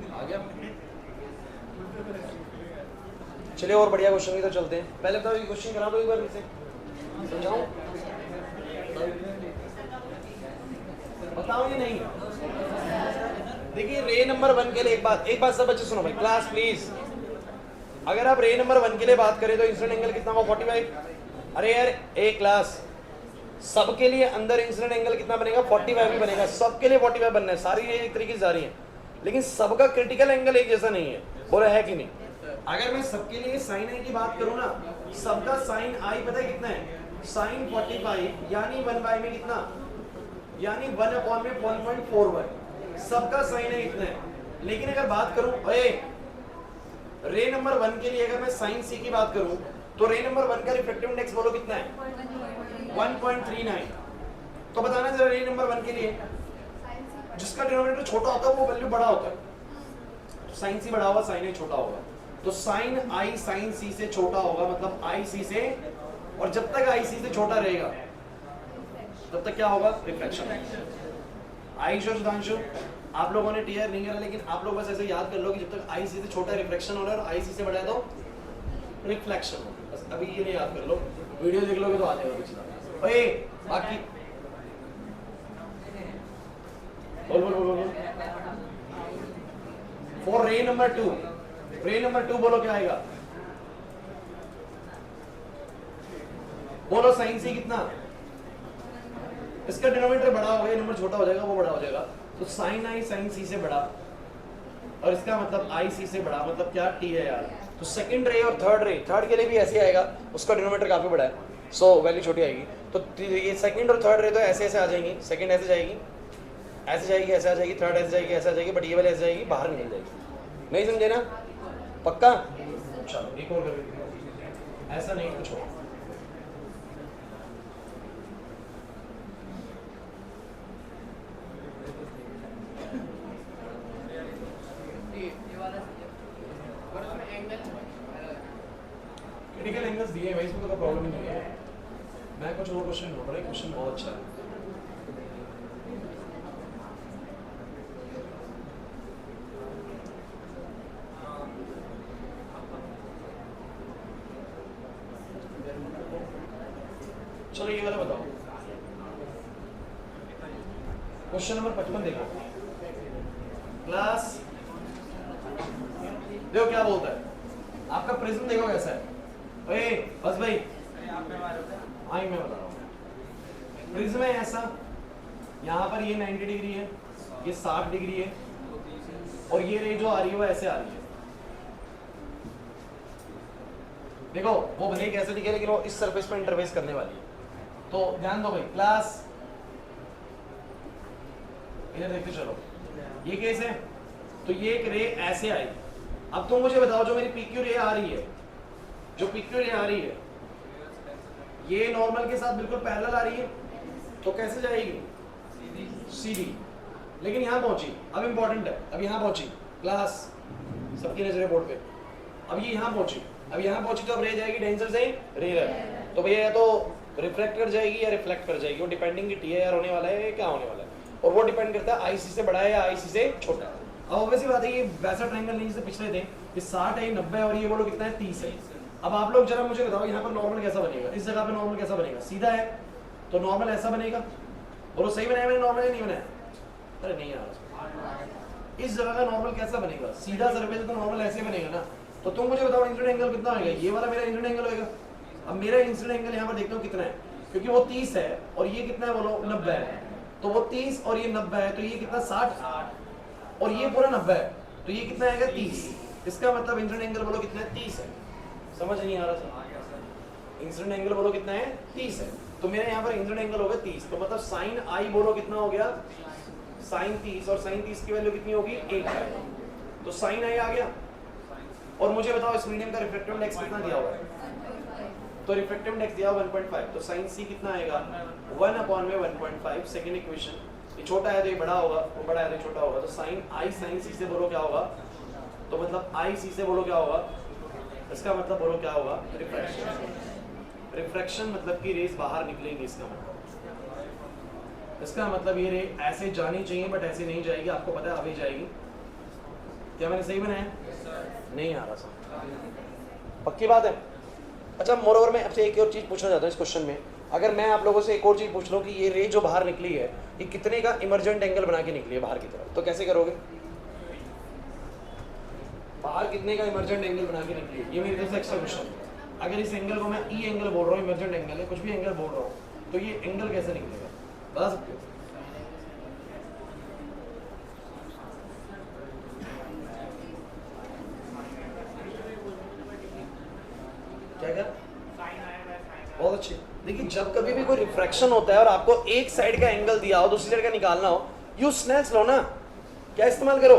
Speaker 1: आ गया। चलिए और बढ़िया क्वेश्चन की तो चलते हैं। पहले तो ये क्वेश्चन करा दो एक बार से समझाऊं, बताओ ये नहीं। देखिए रे नंबर 1 के लिए एक बात सब बच्चे सुनो भाई, क्लास प्लीज। अगर आप रे नंबर 1 के लिए बात करें तो इंसिडेंट एंगल कितना होगा, 45। अरे यार एक क्लास सबके लिए अंदर इंसिडेंट एंगल कितना बनेगा, 45 ही बनेगा। सबके लिए 45 बनना है, सारी ये एक तरीके से जा रही है, लेकिन सबका क्रिटिकल एंगल एक जैसा नहीं है। बोला है कि नहीं? अगर मैं सबके लिए साइन आई की बात करूं ना, सबका साइन आई पता है कितना है, साइन 45 यानी 1/, में कितना, यानी 1/, में 1.41। सबका साइन आई इतना है, लेकिन अगर बात करूं रे नंबर 1 के लिए अगर मैं साइन सी की बात करूं तो रे नंबर 1 का रिफ्रैक्टिव इंडेक्स बोलो कितना है 1.39। तो बताना जरा रे नंबर 1 के लिए जिसका डिनोमिनेटर छोटा होता है वो वैल्यू बड़ा होता है। साइन सी बड़ा होगा साइन ए छोटा होगा, तो साइन आई साइन सी से छोटा होगा, मतलब आई सी से, और जब तक आई सी से छोटा रहेगा तब तक क्या होगा रिफ्लेक्शन। आयुष और सुधांशु आप लोगों ने टीआर नहीं करा, लेकिन आप लोग बस ऐसे याद कर लो कि जब तक आई सी से छोटा रिफ्लेक्शन हो रहा है और आई सी से बड़ा है तो रिफ्लेक्शन हो। बस अभी ये नहीं याद कर लो, वीडियो देख लोगे तो आ जाएगा पिछला। ओए बाकी बोल बोल बोल बोल फॉर रे नंबर 2, रे नंबर 2 बोलो क्या आएगा, बोलो साइन सी कितना, इसका डिनोमिनेटर बड़ा होगा, ये नंबर छोटा हो जाएगा, वो बड़ा हो जाएगा, तो साइन आई साइन सी से बड़ा, और इसका मतलब आई सी से बड़ा, मतलब क्या टी है यार। तो सेकंड रे और थर्ड के लिए भी ऐसे आएगा, उसका डिनोमिनेटर काफी बड़ा है, सो वैल्यू छोटी आएगी। तो ये सेकंड और थर्ड रे तो ऐसे ऐसे आ जाएंगी, सेकंड ऐसे जाएगी, ऐसे जाएगी, ऐसे आ जाएगी, थर्ड ऐसे जाएगी, ऐसे आ जाएगी, बट ये वाली ऐसे जाएगी, बाहर निकल जाएगी। नहीं समझे ना, पक्का? चलो एक और कर, ऐसा नहीं कुछ हो। क्रिटिकल एंगल्स दिए भाई, इसमें तो कोई प्रॉब्लम नहीं है। मैं कुछ और क्वेश्चन ढूंढ रहा हूँ, क्वेश्चन बहुत अच्छा है। चलो ये वाला बताओ, क्वेश्चन नंबर 55 देखो क्लास, देखो क्या बोलता है, आपका प्रिज्म देखो कैसा है। ओए बस भाई हाँ मैं बता रहा हूँ, प्रिज्म है ऐसा, यहाँ पर ये 90 डिग्री है, ये 60 डिग्री है, और ये रे जो आ रही है वो ऐसे आ रही है। देखो वो भले कैसे दिखे लेकिन वो इस सरफेस पर इंटरफेस करने वाली है। तो ध्यान दो भाई क्लास, इधर देखते चलो, ये केस है, तो ये एक रे ऐसे आई। अब तुम मुझे बताओ जो मेरी पीक्यू रे आ रही है, जो पीक्यू रे आ रही है ये नॉर्मल के साथ बिल्कुल पैरेलल आ रही है, तो कैसे जाएगी सीधी, लेकिन यहाँ पहुंची, अब इंपॉर्टेंट है, अब यहाँ पहुंची क्लास, सबकी नजरें बोर्ड पे, अब ये यहाँ पहुंची, अब यहाँ पहुंची तो अब रे जाएगी डेंसर से रे रहे, तो भैया या तो रिफ्लेक्ट कर जाएगी या रिफ्लेक्ट कर जाएगी, वो डिपेंडिंग की टीआर होने वाला है क्या होने वाला है, और वो डिपेंड करता है आईसी से बड़ा है या आईसी से छोटा है। अब ऑब्वियसली बात है ये वैसा ट्रायंगल नहीं जैसे पिछले थे, ये 60 है 90 और ये बोलो कितना है 30 है। अब आप लोग जरा मुझे बताओ यहाँ पर नॉर्मल कैसा बनेगा, इस जगह पे नॉर्मल कैसा बनेगा, सीधा है तो नॉर्मल ऐसा बनेगा, बोलो सही बनाया मैंने नॉर्मल नहीं बनाया, अरे नहीं यार इस जगह का नॉर्मल कैसा बनेगा, सीधा सरफेस है तो नॉर्मल ऐसे बनेगा ना। तो तुम मुझे बताओ इंसिडेंट एंगल कितना होगा, ये वाला मेरा इंसिडेंट एंगल होगा। अब मेरा इंसिडेंट एंगल यहाँ पर देखता हूँ कितना है, क्योंकि वो 30 है और ये कितना है बोलो 90 है, तो वो 30 और ये 90 है, तो ये कितना 60 और ये पूरा 90 है, तो ये कितना आएगा 30। इसका मतलब इंसिडेंट एंगल बोलो कितना है 30 है। समझ नहीं आ रहा सर, इंसिडेंट एंगल बोलो कितना है 30 है, तो मेरे यहाँ पर इंसिडेंट एंगल होगा 30, तो मतलब साइन आई बोलो कितना हो गया साइन 30, और साइन 30 की वैल्यू कितनी होगी 1 है, तो साइन आई आ गया। और मुझे बताओ इस मीडियम का रिफ्रैक्टिव इंडेक्स कितना दिया हुआ है, तो रिफ्रैक्टिव इंडेक्स दिया 1.5, तो साइन सी कितना आएगा 1/1.5। सेकंड इक्वेशन, ये छोटा है तो ये बड़ा होगा, वो बड़ा है तो छोटा होगा, तो साइन आई साइन सी से बोलो क्या होगा, तो मतलब आई सी से बोलो क्या होगा, इसका मतलब बोलो क्या होगा रिफ्रैक्शन। रिफ्रैक्शन मतलब कि रेस बाहर निकलेंगी, इसका मतलब ये रे ऐसे जानी चाहिए बट ऐसे नहीं जाएगी, आपको पता है अभी जाएगी। क्या मैंने सही बनाया? नहीं आ रहा सर, पक्की बात है। अच्छा मोरओवर मैं आपसे एक और चीज़ पूछना चाहता हूँ इस क्वेश्चन में, अगर मैं आप लोगों से एक और चीज़ पूछ लूँ कि ये रे जो बाहर निकली है ये कितने का इमर्जेंट एंगल बना के निकली है बाहर की तरफ, तो कैसे करोगे? बाहर कितने का इमर्जेंट एंगल बना के निकली है, ये मेरी तरफ से एक्स्ट्रा क्वेश्चन। अगर इस एंगल को मैं ई एंगल बोल रहा हूँ, इमर्जेंट एंगल है, कुछ भी एंगल बोल रहा हूँ, तो ये एंगल कैसे निकलेगा बता सकते हो? क्या क्या? बहुत अच्छी। देखिए जब कभी भी कोई रिफ्रैक्शन होता है और आपको एक साइड का एंगल दिया हो, दूसरी साइड का निकालना हो, यूज स्नेल्स लॉ ना, क्या इस्तेमाल करो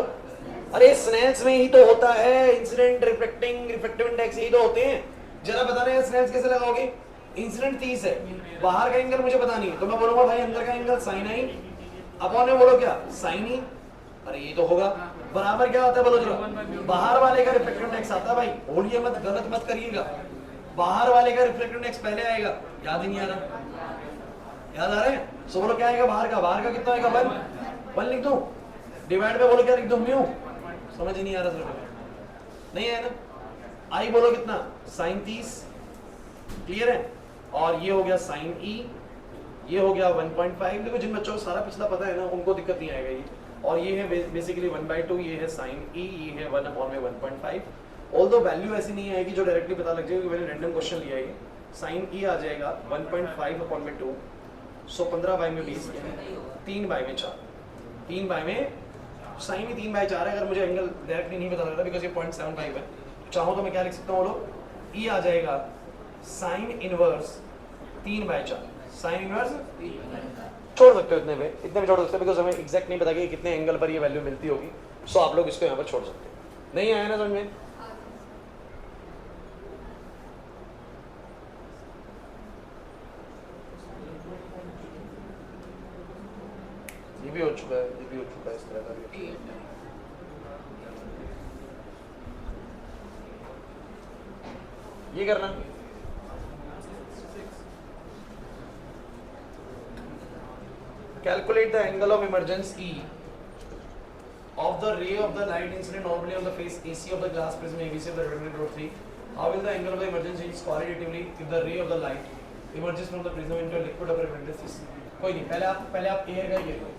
Speaker 1: अरे स्नेल्स में ही तो होता है इंसिडेंट रिफ्लेक्टिंग रिफ्लेक्टिव इंडेक्स, यही तो होते हैं। जरा बता रहे हैं स्नेल्स कैसे लगाओगे? इंसिडेंट 30 है, बाहर का एंगल मुझे पता नहीं है, तो मैं बोलूंगा भाई अंदर का एंगल साइन आई अपॉन में बोलो क्या साइन ई। अरे ये तो होगा बराबर क्या होता है बोलो जरा, बाहर वाले का रिफ्लेक्टिव इंडेक्स आता है भाई, बोलिए मत, गलत मत करिएगा। बाहर वाले का रिफ्लेक्टिव इंडेक्स पहले आएगा, याद ही नहीं आ रहा, याद आ रहा है? सो बोलो क्या आएगा बाहर का, बाहर का कितना आएगा 1 1 लिख दो, डिवाइड पे बोलो क्या लिख दो म्यू, समझ ही नहीं आ रहा सर, नहीं है ना? आई बोलो कितना साइन 30, क्लियर है? और ये हो गया साइन ई, ये हो गया 1.5। देखो जिन बच्चों को सारा पिछला पता है ना उनको दिक्कत नहीं आएगा ये। और ये है बेसिकली 1/2, ये है साइन ई, ये है 1/1.5। ऑल्दो वैल्यू ऐसी नहीं आएगी जो डायरेक्टली पता लग जाएगी, मैंने रैंडम क्वेश्चन लिया है। साइन ई आ जाएगा 1.5/2, सो 15/20, 3/4, 3/, साइन ही 3/4 है। अगर मुझे एंगल डायरेक्टली नहीं पता लग रहा बिकॉज ये 0.75 है, चाहो तो मैं क्या लिख सकता हूँ बोलो, ई आ जाएगा साइन इनवर्स 3/4, साइन इनवर्स छोड़ सकते हो इतने में छोड़ सकते हो बिकॉज हमें एग्जैक्ट नहीं पता कि कितने एंगल पर ये वैल्यू मिलती होगी, सो आप लोग इसको यहाँ पर छोड़ सकते हो। नहीं आया ना समझ में? ये भी हो चुका है, ये भी हो चुका है, इस तरह का भी ये करना। Calculate the angle of emergence E of the ray of the light incident normally on the face AC of the glass prism ABC of the rectangular row 3. How will the angle of the emergence change qualitatively if the ray of the light emerges from the prism into a liquid of reflectance? कोई नहीं, पहले आप A का ये लो।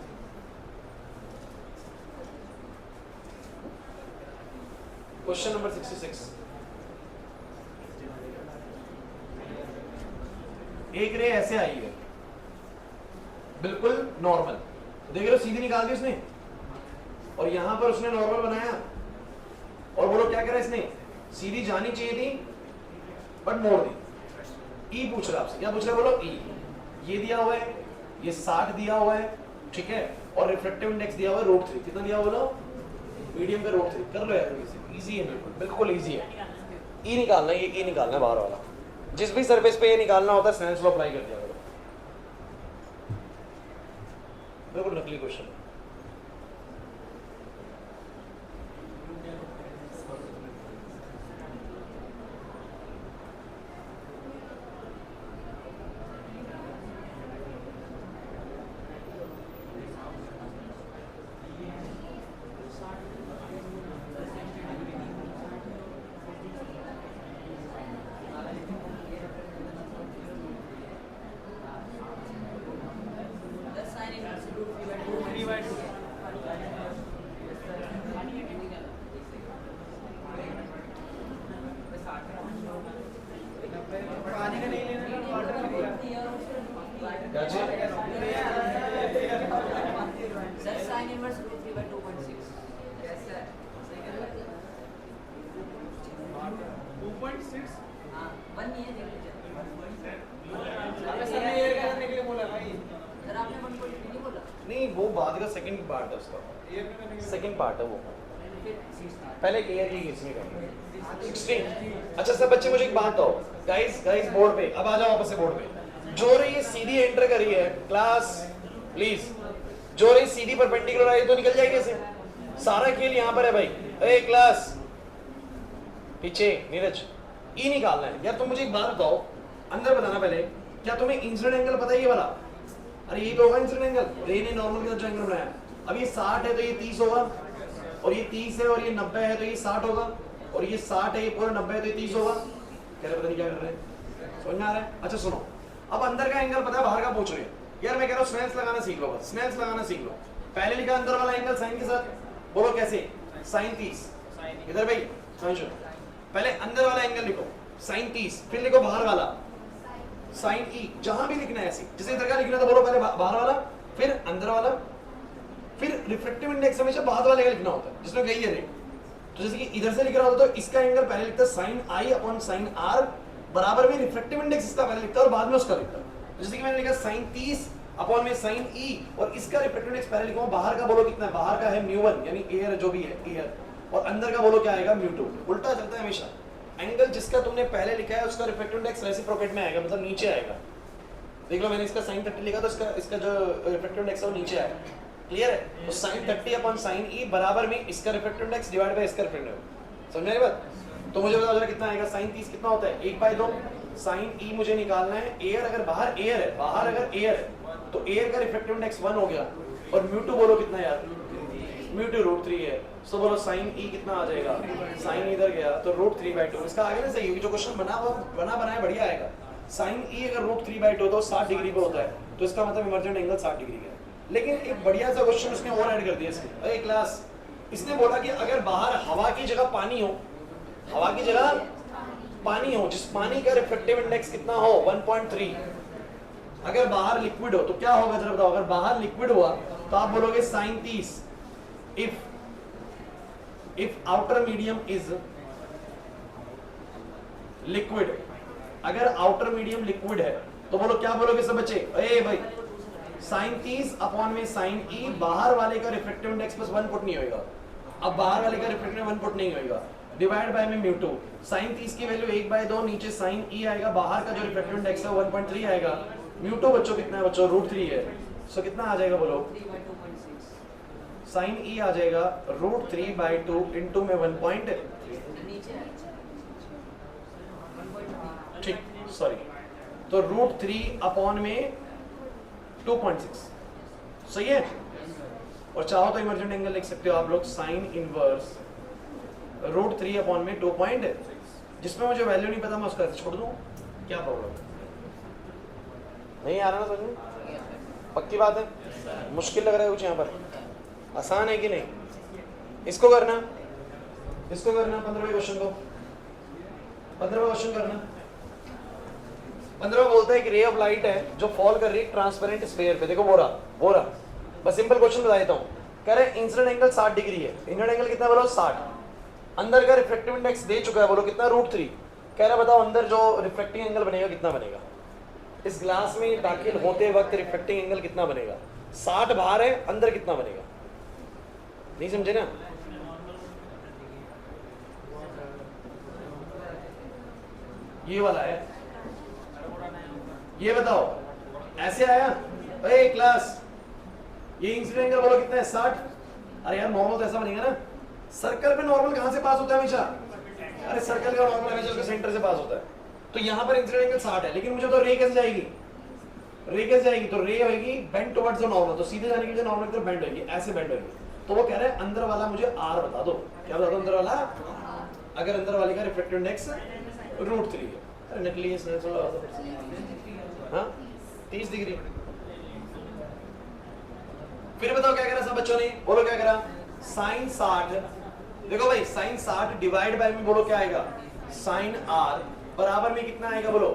Speaker 1: Question number 66. एक रे ऐसे आई है बिल्कुल नॉर्मल, देख रहे हो सीधी निकाल दी उसने, और यहां पर उसने नॉर्मल बनाया, और बोलो क्या करा इसने, सीधी जानी चाहिए थी बट मोड़ दी। ई पूछ रहा आपसे, क्या पूछ रहा है बोलो ई, ये दिया हुआ है, ये 60 दिया हुआ है, ठीक है, और रिफ्लेक्टिव इंडेक्स दिया हुआ है √3, कितना दिया बोलो, मीडियम का √3, कर लो यार, इजी है, बिल्कुल इजी है। ई निकालना है, ये ई निकालना है बाहर वाला, जिस भी सरफेस पे ये निकालना होता है स्नेल्स लॉ अप्लाई कर दिया करो, बिल्कुल नकली क्वेश्चन है। नहीं वो बाद का सेकंड पार्ट है उसका, सेकंड पार्ट है वो, पहले क्लियर की इसमें करना 16। अच्छा सब बच्चे मुझे एक बात बताओ, गाइस बोर्ड पे अब आ जाओ वापस से बोर्ड पे, जो रही सीधी एंटर करी है क्लास प्लीज, जो रही सीधी परपेंडिकुलर आई तो निकल जाएगी ऐसे, सारा खेल यहाँ पर है भाई। ए क्लास पीछे नीरज, ई निकालना है यार। तुम मुझे एक बात बताओ, अंदर बताना पहले, क्या तुम्हें इंसिडेंट एंगल पता है ये वाला? अरे ये तो होगा इंसिडेंट एंगल, रे ने नॉर्मल के साथ जो एंगल बनाया, अब ये 60 है तो ये 30 होगा, और ये 30 है और ये 90 है तो ये 60 होगा, और ये 60 है ये पूरा 90 है तो ये 30 होगा। कह रहे पता नहीं क्या कर रहे हैं, समझ में आ रहा है? अच्छा सुनो, अब अंदर का एंगल पता है, बाहर का पूछ रहे हैं यार। मैं कह रहा हूँ स्नेल्स लगाना सीख लो, बस स्नेल्स लगाना सीख लो। पहले लिखा अंदर वाला एंगल साइन के साथ, बोलो कैसे, साइन 30, इधर भाई समझो, पहले अंदर वाला एंगल लिखो साइन 30, फिर लिखो बाहर वाला साइन ई, जहां भी लिखना है ऐसे, जैसे इधर का लिखना था बोलो पहले बाहर वाला फिर अंदर वाला, फिर रिफ्लेक्टिव इंडेक्स हमेशा बाद वाले का लिखना होता है जिसमें गई है रे। तो जैसे कि इधर से लिख रहा होता तो इसका एंगल पहले लिखता है sine i upon sine r, बराबर में रिफ्लेक्टिव इंडेक्स इसका पहले लिखता है और बाद में उसका लिखता है। जैसे कि मैंने लिखा साइन 30 अपॉन में साइन ई, और इसका रिफ्रैक्टिव इंडेक्स पहले लिखो, बाहर का बोलो कितना है, बाहर का है μ1 यानी एयर जो भी है एयर, और अंदर का बोलो क्या आएगा μ2। उल्टा चलता है हमेशा, एंगल जिसका तुमने पहले लिखा है उसका रिफ्रैक्टिव इंडेक्स रेसिप्रोकेट में आएगा, मतलब नीचे आएगा। देख लो मैंने इसका sin 30 लिखा तो इसका जो रिफ्रैक्टिव इंडेक्स है वो नीचे आएगा, क्लियर है। तो sin 30 अपॉन sin e बराबर में इसका रिफ्रैक्टिव इंडेक्स डिवाइड बाय इसका रिफ्रैक्टिव इंडेक्स, समझ रहे बात। तो मुझे बताओ जरा कितना आएगा, sin 30 कितना होता है 1/2 sin e मुझे निकालना है, एयर अगर बाहर एयर है, बाहर अगर एयर है तो एयर का रिफ्रैक्टिव इंडेक्स 1 हो गया, और μ2 बोलो कितना यार, μ2 √3 है। सो बोलो sin e कितना आ जाएगा, sin इधर गया तो √3/2, इसका आगे ना सही, जो क्वेश्चन बनाया बढ़िया आएगा। sin e अगर √3/2 तो 60 डिग्री पे होता है, तो इसका मतलब इमर्जेंट एंगल 60 डिग्री का है। लेकिन एक बढ़िया सा क्वेश्चन उसने और ऐड कर दिया इसमें, अरे क्लास, इसने बोला कि अगर बाहर हवा की जगह पानी हो, हवा की जगह पानी हो, जिस पानी का रिफ्रैक्टिव इंडेक्स कितना हो 1.3, अगर बाहर लिक्विड हो तो क्या होगा जरा बताओ। अगर बाहर लिक्विड हुआ तो आप बोलोगे sin 30 if outer medium is liquid, अगर आउटर मीडियम लिक्विड है तो बोलो क्या बोलोगे सब बच्चे, ए भाई sin 30 अपॉन में sin e, बाहर वाले का रिफ्रैक्टिव इंडेक्स प्लस 1 पुट नहीं होगा, अब बाहर वाले का रिफ्रैक्टिव 1 पुट नहीं होगा, डिवाइड बाय में μ2, sin 30 की वैल्यू 1/2, नीचे sin e आएगा, बाहर का जो रिफ्रैक्टिव इंडेक्स है 1.3 आएगा, μ2 बच्चों कितना है बच्चों √3 है। सो कितना आ जाएगा बोलो, sin e आ जाएगा √3/2 इनटू में 1. ठीक, सॉरी, तो √3 अपॉन में 2.6 सही है। और चाहो तो इमर्जेंट एंगल लिख सकते हो आप लोग, साइन इनवर्स √3 अपॉन में 2. जिसमें मुझे वैल्यू नहीं पता मैं उसका छोड़ दूं, क्या प्रॉब्लम, नहीं आ रहा ना समझ में, पक्की बात है, मुश्किल लग रहा है कुछ यहाँ पर, आसान है कि नहीं। इसको करना 15वें क्वेश्चन को, 15वां क्वेश्चन करना। 15वां बोलता है कि रे ऑफ लाइट है जो फॉल कर रही है ट्रांसपेरेंट स्फीयर पे, देखो वो रहा, बस सिंपल क्वेश्चन बता देता हूँ। कह रहे इंसिडेंट एंगल 60 डिग्री है, इंसिडेंट एंगल कितना बोलो 60, अंदर का रिफ्रैक्टिव इंडेक्स दे चुका है, बोलो कितना √3, कह रहा बताओ अंदर जो रिफ्रैक्टिंग एंगल बनेगा कितना बनेगा, इस ग्लास में दाखिल होते वक्त रिफ्रैक्टिंग एंगल कितना बनेगा, 60 बाहर है, अंदर कितना बनेगा, नहीं समझे ना। ये वाला है, ये बताओ ऐसे आया, अरे क्लास ये इंसिडेंट एंगल बोलो कितना है 60, अरे यार नॉर्मल तो ऐसा बनेगा ना, सर्कल पे नॉर्मल कहां से पास होता है हमेशा, अरे सर्कल का नॉर्मल हमेशा उसके सेंटर से पास होता है, तो यहाँ पर इंसिडेंट एंगल 60 है, लेकिन मुझे तो रे कैसे जाएगी, तो रे होगी बेंड टुवर्ड्स द नॉर्मल, तो सीधे जाने की वजह नॉर्मल की तरफ बेंड होगी, ऐसे बेंड होगी। तो वो कह रहा है अंदर वाला मुझे आर बता दो, क्या बता दो अंदर वाला, अगर अंदर वाले का रिफ्रैक्टिव इंडेक्स √3 है, अरे नकली है, हाँ 30 डिग्री। फिर बताओ क्या करा सब बच्चों ने, बोलो क्या करा, sin 60, देखो भाई sin 60 डिवाइड बाय में बोलो क्या आएगा, sin r बराबर में कितना आएगा बोलो,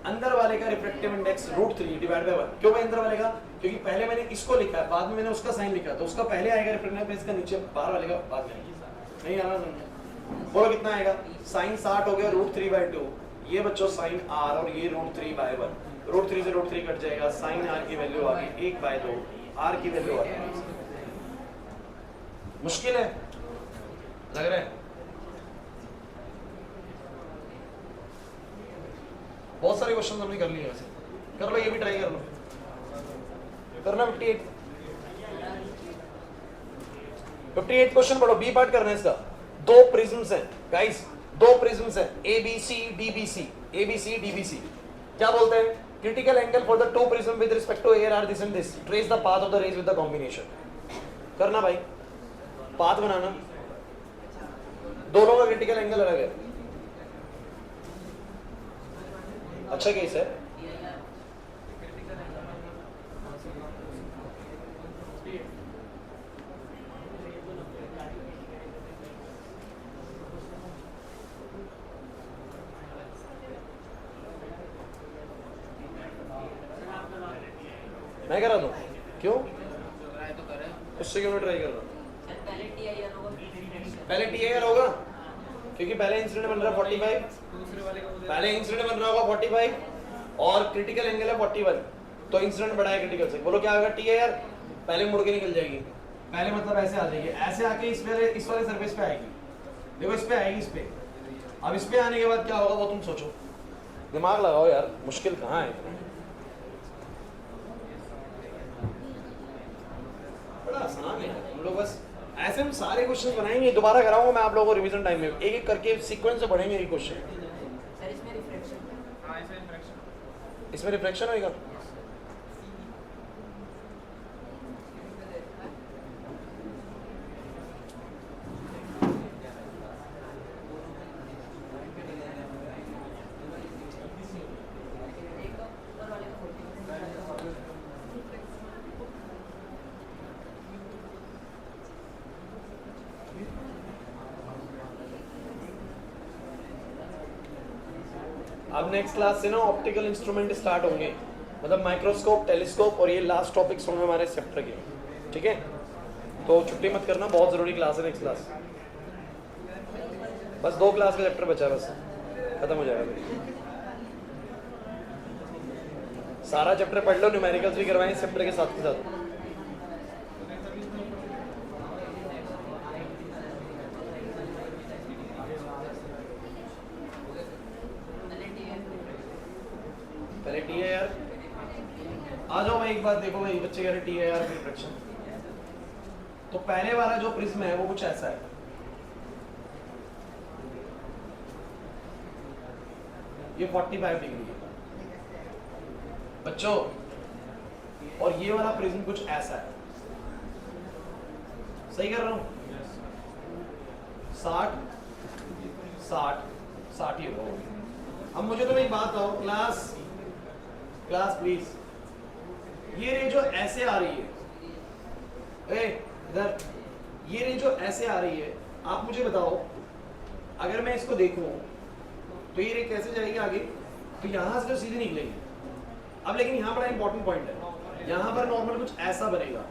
Speaker 1: अंदर वाले का रिफ्रैक्टिव इंडेक्स √3 डिवाइड बाय 1। क्यों भाई अंदर वाले का, क्योंकि पहले मैंने इसको लिखा है, बाद में मैंने उसका साइन लिखा, तो उसका पहले आएगा रिफ्रैक्टिव इंडेक्स, इसका नीचे बाहर वाले का बाद में, नहीं आ रहा, बोलो कितना आएगा, sin 60 हो गया √3/2, ये बच्चों sin r और ये √3/1, √3 से √3 कट जाएगा, sin r की वैल्यू आ गई 1/2, r की वैल्यू आ गई। मुश्किल है लग रहा है, बहुत सारे क्वेश्चन हमने कर लिए वैसे, कर लो ये भी ट्राई कर लो, करना 58 क्वेश्चन पढ़ो, बी पार्ट करना है इसका। दो प्रिज्म्स हैं गाइस, दो प्रिज्म्स हैं ABC DBC, क्या बोलते हैं, critical angle for the two prism with respect to air are this and this, trace the path of the rays with the combination. करना भाई, पाथ बनाना, दोनों का क्रिटिकल एंगल अलग है, अच्छा केस है। मैं करा दूं, क्यों उससे क्यों ट्राई कर रहा हूं, पहले TIR होगा क्योंकि पहले इंसिडेंट बन रहा है 45, पहले इंसिडेंट बन रहा होगा 45 और क्रिटिकल एंगल है 41, तो इंसिडेंट बड़ा है क्रिटिकल से, बोलो क्या होगा टी है यार, पहले मुड़ के निकल जाएगी, पहले मतलब ऐसे आ जाएगी, ऐसे आके इस वाले सरफेस पे आएगी, देखो इस पे आएगी, इस पे। अब इस पे आने के बाद क्या होगा वो तुम सोचो, दिमाग लगाओ यार, मुश्किल कहाँ है, बड़ा आसान है हम लोग, बस ऐसे हम सारे क्वेश्चन बनाएंगे, दोबारा कराऊंगा मैं आप लोगों को रिवीजन टाइम में, एक एक करके सीक्वेंस से पढ़ेंगे ये क्वेश्चन। इसमें रिफ्लेक्शन होएगा, अब नेक्स्ट क्लास से ना ऑप्टिकल इंस्ट्रूमेंट स्टार्ट होंगे, मतलब माइक्रोस्कोप, टेलीस्कोप, और ये लास्ट टॉपिक्स होंगे हमारे चैप्टर के, ठीक है। तो छुट्टी मत करना, बहुत ज़रूरी क्लास है नेक्स्ट क्लास, बस 2 क्लास का चैप्टर बचा है, बस खत्म हो जाएगा, सारा चैप्टर पढ़ लो, न्यूमेरिकल्स भी करवाएं इस चैप्टर के साथ के साथ। पहले टी है यार, आ जाओ भाई, एक बात देखो भाई, बच्चे कह रहे टी है यार रिफ्लेक्शन, तो पहले वाला जो प्रिज्म है वो कुछ ऐसा है, ये 45 डिग्री है बच्चों, और ये वाला प्रिज्म कुछ ऐसा है, सही कर रहा हूं, 60 60 60 ही होगा। अब मुझे तो एक बात बताओ, क्लास प्लीज, ये रे जो ऐसे आ रही है, इधर ये रे जो ऐसे आ रही है, आप मुझे बताओ, अगर मैं इसको देखूं तो ये रे कैसे जाएगी आगे, तो यहां से तो सीधी निकलेगी। अब लेकिन यहां बड़ा इंपॉर्टेंट पॉइंट है, यहां पर नॉर्मल कुछ ऐसा बनेगा,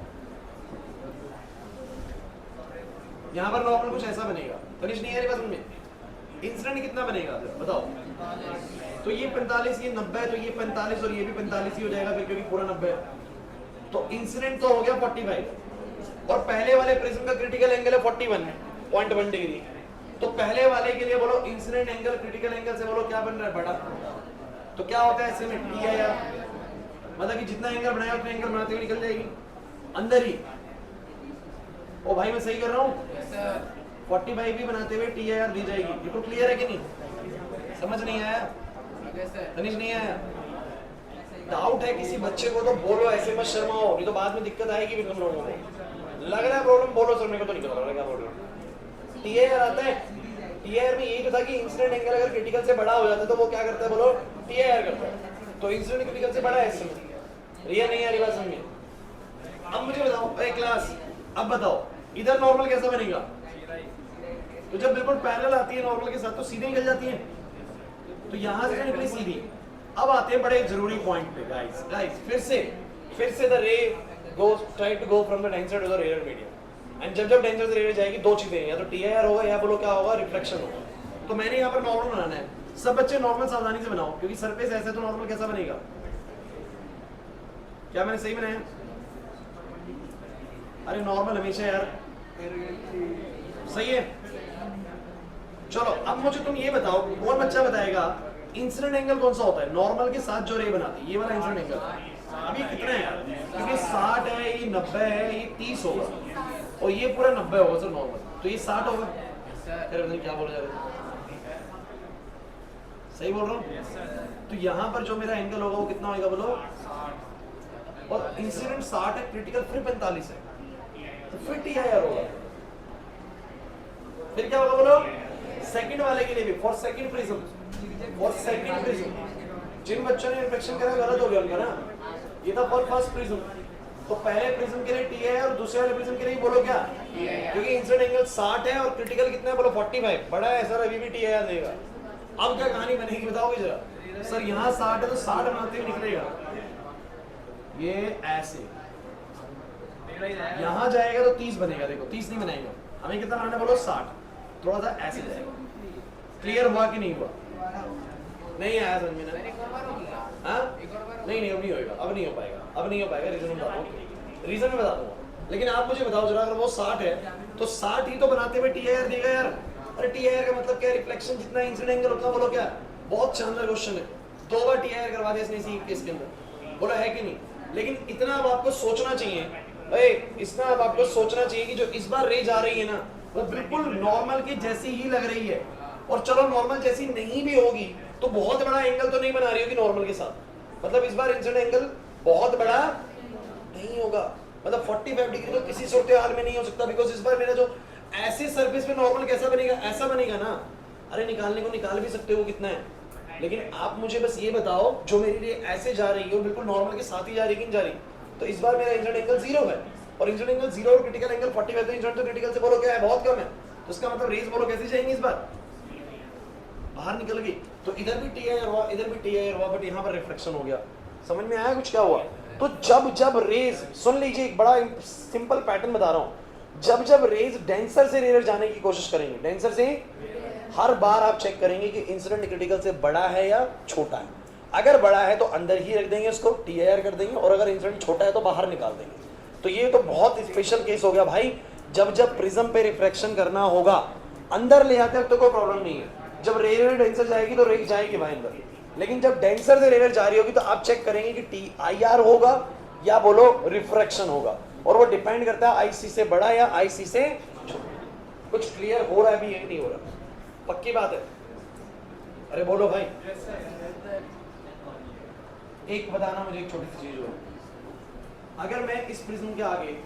Speaker 1: यहां पर नॉर्मल कुछ ऐसा बनेगा, तनिष नहीं आ रही बात में, इंसिडेंट कितना बनेगा बताओ, तो ये 45, ये 90, तो ये 45 और ये भी 45 ही हो जाएगा फिर, क्योंकि पूरा 90 है, तो इंसिडेंट तो हो गया 45, और पहले वाले प्रिज्म का क्रिटिकल एंगल है 41.1 डिग्री, तो पहले वाले के लिए बोलो इंसिडेंट एंगल क्रिटिकल एंगल से बोलो क्या बन रहा है, बड़ा, तो क्या होता है ऐसे में टी है यार, मतलब कि जितना एंगल बनाया उतना एंगल बनाते हुए निकल जाएगी अंदर ही। ओ भाई मैं सही कर रहा हूँ, 45 भी बनाते हुए टी यार दी जाएगी, बिल्कुल क्लियर है कि नहीं, समझ नहीं आया, तनिष नहीं आया, डाउट है किसी बच्चे को तो बोलो, ऐसे मत शर्माओ, नहीं तो बाद में दिक्कत आएगी भी तुम लोगों को, लग रहा है प्रॉब्लम, बोलो सर, मेरे को तो नहीं पता क्या बोल रहा हूँ। टी आर आता है, टी आर में यही तो था कि इंसिडेंट एंगल अगर क्रिटिकल से बड़ा हो जाता है तो वो क्या करता है, बोलो टी आर करता है, तो इंसिडेंट क्रिटिकल से बड़ा है इसमें, रिया नहीं आ रही बात समझिए। अब मुझे बताओ क्लास, अब बताओ इधर नॉर्मल कैसा बनेगा, तो जब बिल्कुल पैरेलल आती है नॉर्मल के साथ तो सीधे निकल जाती है, तो यहां से निकली सीधी। अब आते हैं बड़े जरूरी पॉइंट पे गाइस, फिर से the ray goes try to go from the denser to the rare medium, and जब डेंसर से रेयर जाएगी दो चीजें, या तो टीआईआर होगा या बोलो क्या होगा, रिफ्लेक्शन होगा। तो मैंने यहाँ पर नॉर्मल बनाना है, सब बच्चे नॉर्मल सावधानी से बनाओ, क्योंकि सरफेस ऐसे तो नॉर्मल कैसा बनेगा, क्या मैंने सही बनाया, अरे नॉर्मल हमेशा यार सही है। चलो अब मुझे तुम ये बताओ, कौन बच्चा बताएगा इंसिडेंट एंगल कौन सा होता है नॉर्मल के साथ जो रे बनाती है, ये वाला इंसिडेंट एंगल अभी कितना है यार, क्योंकि 60 है, ये 90 है, ये 30 होगा, और ये पूरा 90 होगा सर नॉर्मल, तो ये 60 होगा, क्या बोला जा रहा है, सही बोल रहा हूँ, तो यहाँ पर जो मेरा एंगल होगा वो कितना होगा बोलो, और इंसिडेंट 60 है, क्रिटिकल फिर 45 है, तो फिर टीआईआर होगा, फिर क्या होगा बोलो, सेकंड वाले के लिए भी, फॉर सेकंड प्रिज्म, जिन बच्चों ने रिफ्लेक्शन करा गलत हो गया उनका ना, ये था फॉर फर्स्ट प्रिज्म, तो पहले प्रिज्म के लिए टी है और दूसरे वाले प्रिज्म के लिए बोलो क्या, क्योंकि इंसिडेंट एंगल 60 है और क्रिटिकल कितना है बोलो 45, बड़ा है सर, अभी भी टी है देगा। अब क्या कहानी बनेगी बताओगे जरा, सर यहाँ 60 है तो 60 बनाते हुए निकलेगा, ये ऐसे यहाँ जाएगा तो 30 बनेगा, देखो 30 नहीं बनाएगा, हमें कितना बनाना बोलो 60, थोड़ा सा ऐसे जाएगा, क्लियर हुआ कि नहीं हुआ, नहीं आया समझ में ना, हाँ नहीं अब नहीं होएगा, अब नहीं हो पाएगा, अब नहीं हो पाएगा। रीजन बता दूँ, रीजन मैं बता दूंगा, लेकिन आप मुझे बताओ जरा, अगर वो 60 है तो 60 ही तो बनाते हुए टी आर देगा यार। अरे टी आर का मतलब क्या है? रिफ्लेक्शन जितना इंसिडेंट एंगल उतना बोलो क्या। बहुत शानदार क्वेश्चन है, 2 बार टी आर करवा दिया इसने इसी केस के अंदर, बोला है कि नहीं? लेकिन इतना अब आपको सोचना चाहिए, इतना अब आपको सोचना चाहिए कि जो इस बार रेज आ रही है ना, वो बिल्कुल नॉर्मल की जैसी ही लग रही है। और चलो नॉर्मल जैसी नहीं भी होगी तो बहुत बड़ा एंगल तो नहीं बना रही होगी नॉर्मल के साथ, मतलब इस बार इंसिडेंट एंगल बहुत बड़ा नहीं होगा, मतलब 45 डिग्री तो किसी सूरत हाल में नहीं हो सकता, बिकॉज इस बार मेरा जो ऐसे सरफेस पे नॉर्मल कैसा बनेगा, ऐसा बनेगा ना। अरे निकालने को निकाल भी सकते हो कितना है, लेकिन आप मुझे बस ये बताओ जो मेरे लिए ऐसे जा रही है और बिल्कुल नॉर्मल के साथ ही जा रही है कि नहीं जा रही। तो इस बार मेरा इंसिडेंट एंगल 0 है, और इंसिडेंट एंगल 0 और क्रिटिकल एंगल 45, तो इंसिडेंट तो क्रिटिकल से बोलो क्या है, बहुत कम है, तो इसका मतलब रेज बोलो कैसे जाएंगे, इस बार बाहर निकल गई। तो इधर भी टी आर हुआ, इधर भी टी आर हुआ, बट यहाँ पर रिफ्लेक्शन हो गया। समझ में आया कुछ क्या हुआ? तो जब रेज, सुन लीजिए एक बड़ा सिंपल पैटर्न बता रहा हूँ, जब रेज डेंसर से रेयर जाने की कोशिश करेंगे, डेंसर से, हर बार आप चेक करेंगे कि इंसिडेंट क्रिटिकल से बड़ा है या छोटा है। अगर बड़ा है तो अंदर ही रख देंगे उसको, टी आर कर देंगे, और अगर इंसिडेंट छोटा है तो बाहर निकाल देंगे। तो ये तो बहुत स्पेशल केस हो गया भाई। जब प्रिज्म पे रिफ्रैक्शन करना होगा, अंदर ले आते तो कोई प्रॉब्लम नहीं है। जब रेयर डेंसर जाएगी तो रेज जाएगी भाई अंदर, लेकिन जब डेंसर से रेयर जा रही होगी तो आप चेक करेंगे कि टी आई आर होगा या बोलो रिफ्रैक्शन होगा, और वो डिपेंड करता है आईसी से बड़ा या आईसी से छोटा। कुछ क्लियर हो रहा है भी या नहीं हो रहा? पक्की बात है? अरे बोलो भाई। एक बताना मुझे, एक छोटी सी चीज हो, अगर मैं इस प्रिज्म के आगे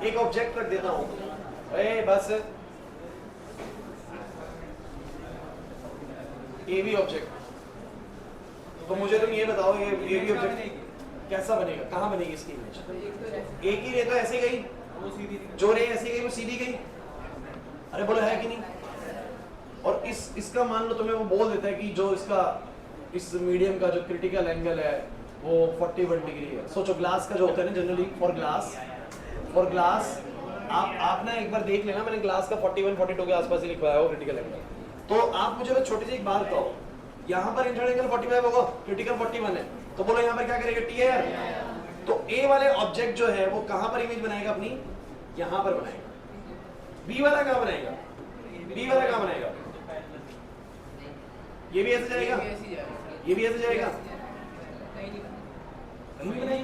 Speaker 1: एक ऑब्जेक्ट रख देता हूं, बस ए बी ऑब्जेक्ट, तो मुझे तुम ये बताओ ये ए बी ऑब्जेक्ट कैसा बनेगा, कहां बनेगी इसकी इमेज? एक ही रे तो ऐसे गई, जो रे ऐसे गई वो सीधी गई। अरे बोलो है कि नहीं? और इसका मान लो तुम्हें वो बोल देता है कि जो इसका इस मीडियम का जो क्रिटिकल एंगल है वो 41 डिग्री है। सोचो ग्लास का जो होता है ना जनरली, फॉर ग्लास आप ना एक बार देख लेना, मैंने ग्लास का 41-42 के आसपास ही लिखवाया हो क्रिटिकल एंगल। तो आप मुझे बस छोटी सी एक बात बताओ, यहाँ पर इंसिडेंट एंगल 45 होगा, क्रिटिकल 41 है, तो बोलो यहाँ पर क्या करेगा? T R. तो ए वाले ऑब्जेक्ट जो है वो कहाँ पर इमेज बनाएगा अपनी? यहाँ पर बनाएगा। बी वाला कहाँ बनाएगा? बी वाला कहाँ बनाएगा? ये भी ऐसे जाएगा, ये भी ऐसे जाएगा, कहीं भी नहीं।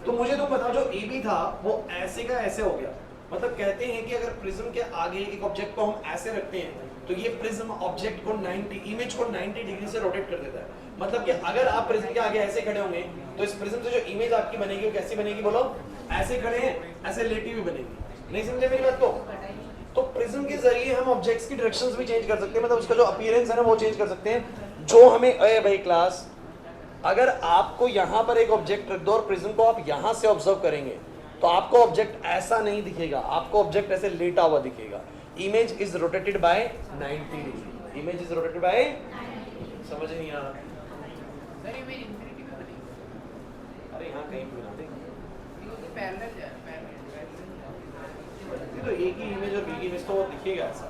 Speaker 1: तो मुझे तो बताओ जो ए बी था वो ऐसे का ऐसे हो गया। मतलब कहते हैं कि अगर प्रिज्म के आगे एक ऑब्जेक्ट को हम ऐसे रखते हैं तो ये प्रिज्म ऑब्जेक्ट को 90 इमेज को 90 डिग्री से रोटेट कर देता है। मतलब कि अगर आप प्रिज्म के आगे ऐसे खड़े होंगे तो इस प्रिज्म से जो इमेज आपकी बनेगी वो कैसी बनेगी? बोलो ऐसे खड़े हैं, ऐसे लेटी हुई बनेगी। नहीं समझे मेरी बात को? तो प्रिज्म के जरिए हम ऑब्जेक्ट्स की डायरेक्शंस भी चेंज कर सकते हैं, मतलब उसका जो अपीयरेंस है ना वो चेंज कर सकते हैं। जो हमें भाई क्लास, अगर आपको यहाँ पर एक ऑब्जेक्ट रख दो और प्रिज्म को आप यहाँ से ऑब्जर्व करेंगे तो आपको ऑब्जेक्ट ऐसा नहीं दिखेगा, आपको ऑब्जेक्ट ऐसे लेटा हुआ दिखेगा। Image is rotated bye 90 degree, image is rotated bye, समझ नहीं आ रहा? अरे यहाँ कहीं भी बना देंगे तो एक ही इमेज और बी की इमेज तो वो दिखेगा ऐसा।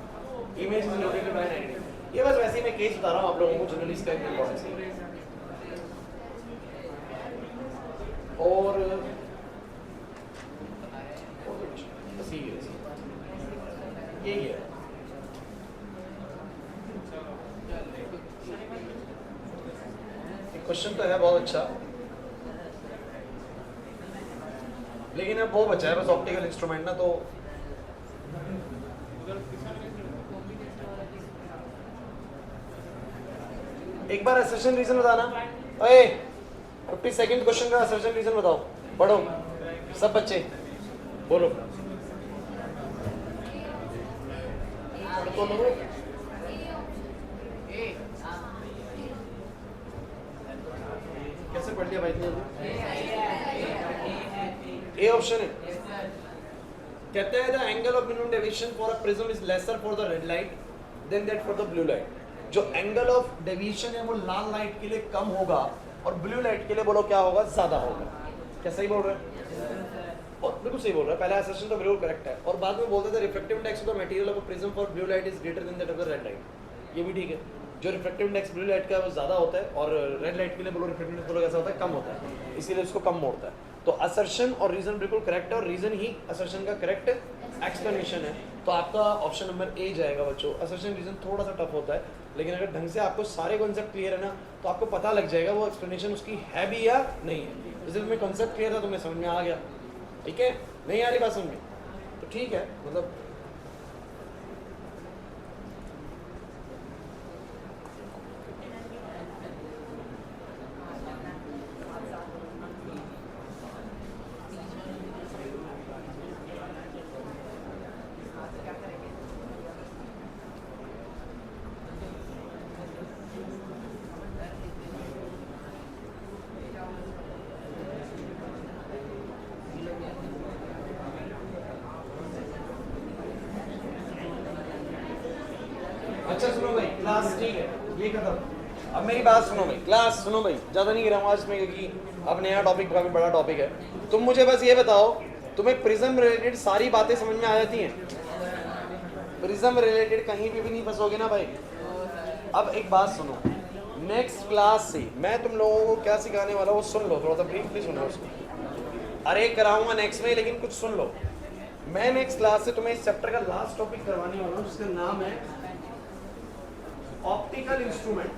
Speaker 1: Image is rotated bye 90। ये बस वैसे ही मैं केस बता रहा हूँ आप लोगों को, जनरली इसका इंपॉर्टेंस है। और बस यही है। क्वेश्चन तो है बहुत अच्छा, लेकिन अब वो बचा है बस ऑप्टिकल इंस्ट्रूमेंट ना, तो एक बार असर्शन रीजन बताना। ओए 50 सेकंड क्वेश्चन का असर्शन रीजन बताओ, पढ़ो सब बच्चे बोलो। कैसे पढ़ लिया भाई? ए ऑप्शन है, कहता है the angle of minimum deviation for a prism is lesser for the red light than that for the blue light. जो एंगल ऑफ डेविएशन है वो लाल लाइट के लिए कम होगा और ब्लू लाइट के लिए बोलो क्या होगा? ज्यादा होगा। क्या सही बोल रहे हैं? और बिल्कुल सही बोल रहा है, पहला assertion तो बिल्कुल करेक्ट है, और बाद में बोलते थे reflective index of the material of a prism for blue light is greater than that of the red light. ये भी ठीक है, जो रिफ्लेक्टिव इंडेक्स ब्लू लाइट का वो ज़्यादा होता है, और रेड लाइट के लिए बोलो रिफ्लेक्टिव इंडेक्स बोलो कैसा होता है, कम होता है, इसीलिए उसको कम मोड़ता है। तो असर्शन और रीजन बिल्कुल करेक्ट है, और रीजन ही असर्शन का करेक्ट एक्सप्लेनेशन है। तो आपका ऑप्शन नंबर ए जाएगा बच्चों। असर्शन रीजन थोड़ा सा टफ होता है, लेकिन अगर ढंग से आपको सारे कॉन्सेप्ट क्लियर है ना, तो आपको पता लग जाएगा वो एक्सप्लेनेशन उसकी है भी या नहीं है। जैसे तुम्हें कॉन्सेप्ट क्लियर था, तुम्हें समझ में आ गया, ठीक है, नहीं आ रही बात समझ में, तो ठीक है, मतलब अच्छा सुनो भाई, क्लास ठीक है, ये खत्म। अब मेरी बात सुनो भाई, क्लास सुनो भाई, ज़्यादा नहीं गिराऊंगा इसमें, क्योंकि अब नया टॉपिक काफ़ी बड़ा टॉपिक है। तुम मुझे बस ये बताओ, तुम्हें प्रिज्म रिलेटेड सारी बातें समझ में आ जाती हैं? प्रिज्म रिलेटेड कहीं भी नहीं फंसोगे ना भाई। अब एक बात सुनो, नेक्स्ट क्लास से मैं तुम लोगों को क्या सिखाने वाला हूँ वो सुन लो, थोड़ा सा ब्रीफली सुन लो उसको। अरे कराऊंगा नेक्स्ट में, लेकिन कुछ सुन लो। मैं नेक्स्ट क्लास से तुम्हें इस चैप्टर का लास्ट टॉपिक करवाने वाला हूँ, जिसका नाम है ऑप्टिकल इंस्ट्रूमेंट।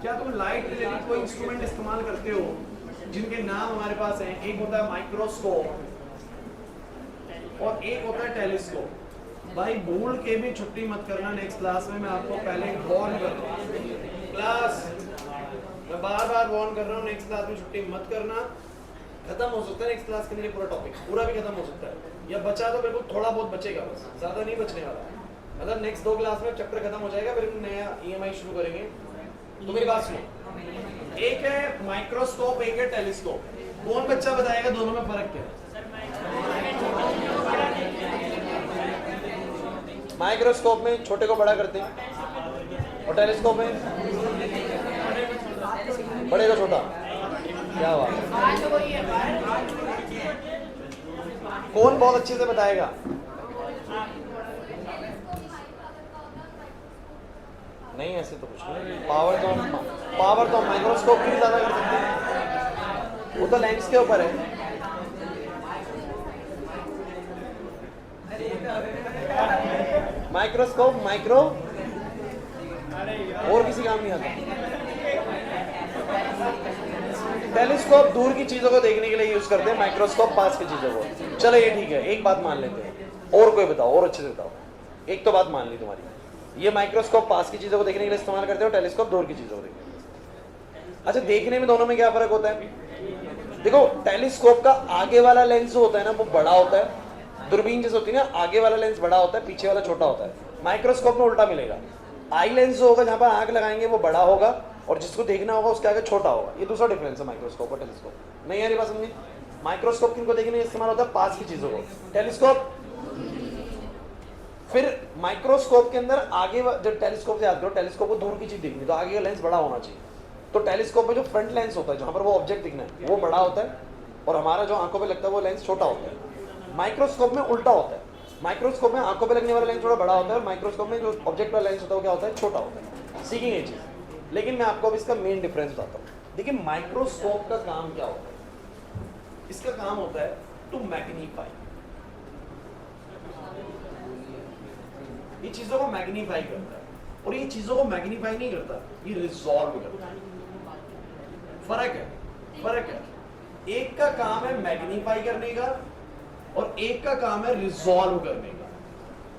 Speaker 1: क्या तुम लाइट रिलेटेड कोई इंस्ट्रूमेंट इस्तेमाल करते हो, जिनके नाम हमारे पास हैं? एक होता है माइक्रोस्कोप और एक होता है टेलीस्कोप। भाई भूल के भी छुट्टी मत करना नेक्स्ट क्लास में, मैं आपको पहले वार्न कर रहा हूँ। क्लास मैं बार बार वार्न कर रहा हूँ, नेक्स्ट क्लास में छुट्टी मत करना। खत्म हो सकता है नेक्स्ट क्लास के लिए पूरा टॉपिक, पूरा भी खत्म हो सकता है, या बचा तो बिल्कुल थोड़ा बहुत बचेगा, बस ज़्यादा नहीं बचने वाला। मतलब नेक्स्ट 2 क्लास में चैप्टर खत्म हो जाएगा, फिर नया EMI शुरू करेंगे। तो मेरी बात सुनो, एक है माइक्रोस्कोप, एक है टेलीस्कोप। कौन बच्चा बताएगा दोनों में फर्क क्या है? माइक्रोस्कोप में छोटे को बड़ा करते हैं, और टेलीस्कोप में बड़े को छोटा। क्या बात है, कौन बहुत अच्छे से बताएगा? नहीं ऐसे तो कुछ नहीं, पावर तो माइक्रोस्कोप की ज़्यादा कर सकते हैं, वो तो लेंस के ऊपर है। माइक्रोस्कोप माइक्रो और किसी काम नहीं आता। टेलीस्कोप दूर की चीज़ों को देखने के लिए यूज़ करते हैं, माइक्रोस्कोप पास की चीज़ों को। चलो ये ठीक है, एक बात मान लेते हैं, और कोई बताओ, और अच्छे से बताओ। एक तो बात मान ली तुम्हारी, ये माइक्रोस्कोप पास की चीज़ों को देखने के लिए इस्तेमाल करते हो, टेलीस्कोप दूर की चीज़ों को देखने के लिए। अच्छा, देखने में दोनों में क्या फ़र्क होता है? देखो, टेलीस्कोप का आगे वाला लेंस जो होता है ना, वो बड़ा होता है, दूरबीन जैसे होती है ना, आगे वाला लेंस बड़ा होता है, पीछे वाला छोटा होता है। माइक्रोस्कोप में उल्टा मिलेगा, आई लेंस जो होगा, जहाँ पर आँख लगाएंगे वो बड़ा होगा, और जिसको देखना होगा उसके आगे छोटा होगा। ये दूसरा डिफरेंस है माइक्रोस्कोप और टेलीस्कोप। नहीं यार, ये बात समझिए। माइक्रोस्कोप किनको देखने में इस्तेमाल होता है? पास की चीज़ों को। टेलीस्कोप, फिर माइक्रोस्कोप के अंदर आगे, जब टेलीस्कोप से याद करो, टेलीस्कोप को दूर की चीज़ दिखनी, तो आगे का लेंस बड़ा होना चाहिए। तो टेलीस्कोप में जो फ्रंट लेंस होता है, जहाँ पर वो ऑब्जेक्ट दिखना है, वो बड़ा होता है, और हमारा जो आंखों पे लगता है वो लेंस छोटा होता है। माइक्रोस्कोप में उल्टा होता है, माइक्रोस्कोप में आंखों पे लगने वाला लेंस थोड़ा बड़ा होता है, और माइक्रोस्कोप में जो ऑब्जेक्ट वाला लेंस होता है वो क्या होता है? छोटा होता है। सीखेंगे ये चीज़, लेकिन मैं आपको अब इसका मेन डिफरेंस बताता हूँ। देखिए, माइक्रोस्कोप का काम क्या होता है? इसका काम होता है टू मैग्नीफाई, ये चीजों को मैग्नीफाई करता है, और ये चीजों को मैग्नीफाई नहीं करता, ये रिजॉल्व करता है। फर्क है। एक का काम है मैग्नीफाई करने का, और एक का काम है रिजॉल्व करने का।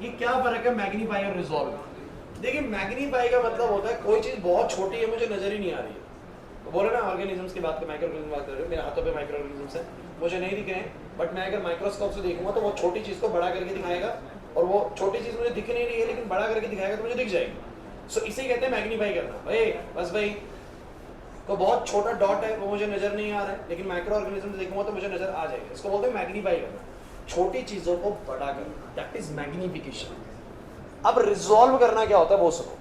Speaker 1: ये क्या फर्क है मैग्नीफाई और रिजॉल्व? देखिए, मैग्नीफाई का मतलब होता है कोई चीज बहुत छोटी है, मुझे नजर ही नहीं आ रही है, तो बोले ना ऑर्गेनिजम्स की बात, माइक्रोऑर्गेनिज्म बात कर रहे हो, मेरे हाथों पे माइक्रोऑर्गेनिजम्स हैं, मुझे नहीं दिख रहे हैं, बट मैं अगर माइक्रोस्कोप से देखूंगा तो वो छोटी चीज को बड़ा करके दिखाएगा, और वो छोटी चीज मुझे दिख नहीं रही है लेकिन बड़ा करके दिखाएगा तो मुझे दिख जाएगी। सो इसे कहते हैं मैग्नीफाई करना। भाई बस भाई, तो बहुत छोटा डॉट है, वो मुझे नजर नहीं आ रहा है, लेकिन माइक्रो ऑर्गेनिज्म देखूंगा तो मुझे नजर आ जाएगा। इसको बोलते हैं मैग्नीफाई करना, छोटी चीजों को बड़ा करना, दैट इज मैग्निफिकेशन। अब रिजॉल्व करना क्या होता है वो सुनो।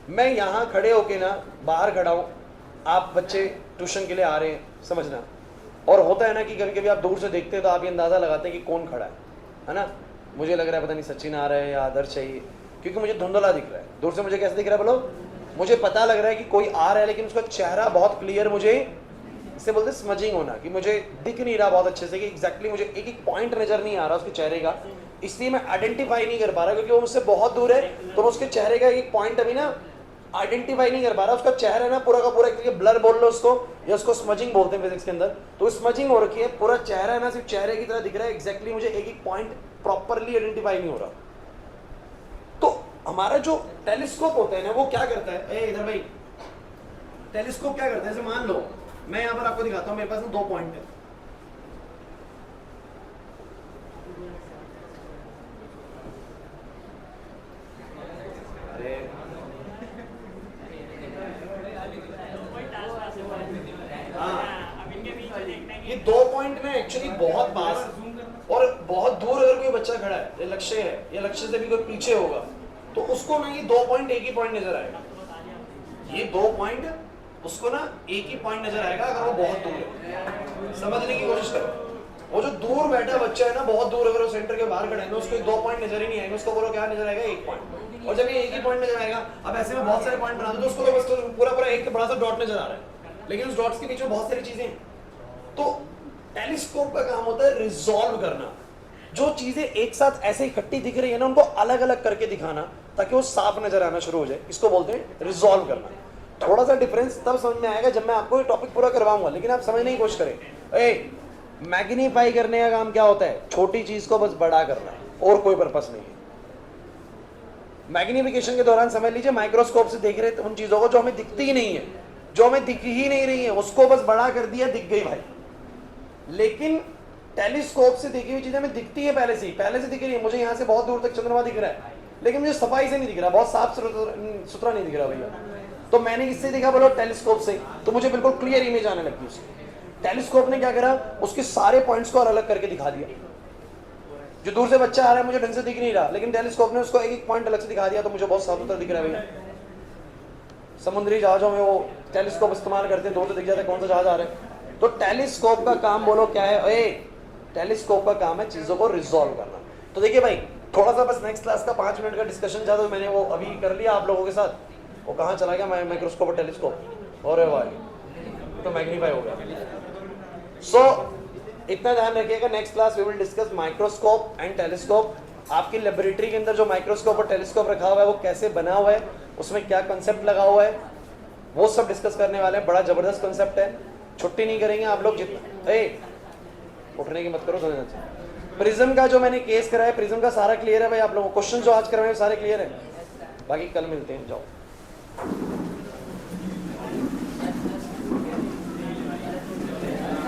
Speaker 1: मैं यहाँ खड़े होके ना, बाहर खड़ा हूँ, आप बच्चे ट्यूशन के लिए आ रहे हैं, समझना, और होता है ना कि कभी कभी आप दूर से देखते हैं तो आप ये अंदाज़ा लगाते हैं कि कौन खड़ा है ना। मुझे लग रहा है पता नहीं सचिन आ रहा है या आदर्श चाहिए, क्योंकि मुझे धुंधला दिख रहा है दूर से। मुझे कैसे दिख रहा है बोलो? मुझे पता लग रहा है कि कोई आ रहा है, लेकिन उसका चेहरा बहुत क्लियर, मुझे इसे बोलते हैं स्मजिंग होना, कि मुझे दिख नहीं रहा बहुत अच्छे से कि एग्जैक्टली मुझे एक एक पॉइंट नजर नहीं आ रहा उसके चेहरे का, इसलिए मैं आइडेंटिफाई नहीं कर पा रहा, क्योंकि वो मुझसे बहुत दूर है। तो मैं उसके चेहरे का एक पॉइंट अभी ना आइडेंटिफाई नहीं कर पा रहा। उसका चेहरा ना पूरा का पूरा, ब्लर बोल लो उसको, या उसको स्मजिंग बोलते हैं फिजिक्स के अंदर। तो स्मजिंग हो रखी है, पूरा चेहरा है ना सिर्फ चेहरे की तरह दिख रहा है एग्जैक्टली, मुझे एक एक पॉइंट प्रॉपरली आइडेंटिफाई नहीं हो रहा। तो हमारा जो टेलीस्कोप होता है ना, वो क्या करता है, ए इधर भाई, टेलीस्कोप क्या करता है, जैसे मान लो मैं यहां पर आपको दिखाता हूं, मेरे पास ना 2 पॉइंट है। अरे ये 2 पॉइंट में एक्चुअली बहुत पास और बहुत दूर अगर कोई बच्चा खड़ा है, ये लक्ष्य है, ये लक्ष्य से भी कोई पीछे होगा, तो उसको ना ये 2 पॉइंट एक ही पॉइंट नजर आएगा। ये 2 पॉइंट उसको ना एक ही पॉइंट नजर आएगा अगर वो बहुत दूर है। समझने की कोशिश करो, वो जो दूर बैठा बच्चा है ना, बहुत दूर, अगर वो सेंटर के बाहर खड़ा है ना, उसको 2 पॉइंट नजर ही नहीं आएंगे। उसको बोलो क्या नजर आएगा? 1 पॉइंट। और जब ये एक ही पॉइंट नजर आएगा, अब ऐसे में बहुत सारे पॉइंट बना दो तो उसको तो बस पूरा पूरा एक बड़ा सा डॉट नजर आ रहा है, लेकिन उस डॉट्स के बीच में बहुत सारी चीजें हैं। तो टेलीस्कोप का काम होता है रिजॉल्व करना, जो चीजें एक साथ ऐसे इकट्ठी दिख रही है ना, उनको अलग अलग करके दिखाना ताकि वो साफ नजर आना शुरू हो जाए। इसको बोलते हैं रिजॉल्व करना। थोड़ा सा डिफरेंस तब समझ में आएगा जब मैं आपको ये टॉपिक पूरा करवाऊंगा, लेकिन आप समझने की कोशिश करें। मैग्नीफाई करने का काम क्या होता है? छोटी चीज को बस बड़ा करना है, और कोई पर्पस नहीं है। मैग्निफिकेशन के दौरान समझ लीजिए माइक्रोस्कोप से देख रहे थे उन चीजों को जो हमें दिखती ही नहीं है, जो हमें दिख ही नहीं रही है, उसको बस बड़ा कर दिया, दिख गई भाई। लेकिन टेलीस्कोप से देखी हुई चीजें हमें दिखती है, पहले से दिख रही है। मुझे यहाँ से बहुत दूर तक चंद्रमा दिख रहा है, लेकिन मुझे सफाई से नहीं दिख रहा, बहुत साफ सुथरा नहीं दिख रहा भैया। तो मैंने किससे देखा बोलो? टेलीस्कोप से। तो मुझे बिल्कुल क्लियर इमेज आने लगती उसकी। टेलीस्कोप ने क्या करा? उसके सारे पॉइंट्स को अलग करके दिखा दिया। जो दूर से बच्चा आ रहा है मुझे ढंग से दिख नहीं रहा, लेकिन टेलीस्कोप ने उसको एक एक पॉइंट अलग से दिखा दिया, तो मुझे बहुत साफ सुथरा दिख रहा है भैया। समुद्री जहाजों में वो टेलीस्कोप इस्तेमाल करते हैं, दूर से दिख जाता है कौन सा जहाज आ रहा है। तो टेलीस्कोप का काम बोलो क्या है? टेलीस्कोप का काम है चीजों को रिजॉल्व करना। तो देखिए भाई, थोड़ा सा बस नेक्स्ट क्लास का 5 मिनट का डिस्कशन था, तो मैंने वो अभी कर लिया आप लोगों के साथ। वो कहाँ चला गया माइक्रोस्कोप और टेलीस्कोप? और तो मैग्नीफाई हो गया। सो इतना ध्यान रखिएगा, next class we will discuss microscope and telescope. आपकी लेबोरेटरी के अंदर जो माइक्रोस्कोप और टेलीस्कोप रखा हुआ है वो कैसे बना हुआ है, उसमें क्या कंसेप्ट लगा हुआ है, वो सब डिस्कस करने वाले हैं। बड़ा जबरदस्त कंसेप्ट है, छुट्टी नहीं करेंगे आप लोग जितना। उठने की मत करो, प्रिज्म का जो मैंने केस कराया, प्रिज्म का सारा क्लियर है भाई आप लोगों को। क्वेश्चन जो आज करवाए सारे क्लियर है, बाकी कल मिलते हैं, जाओ।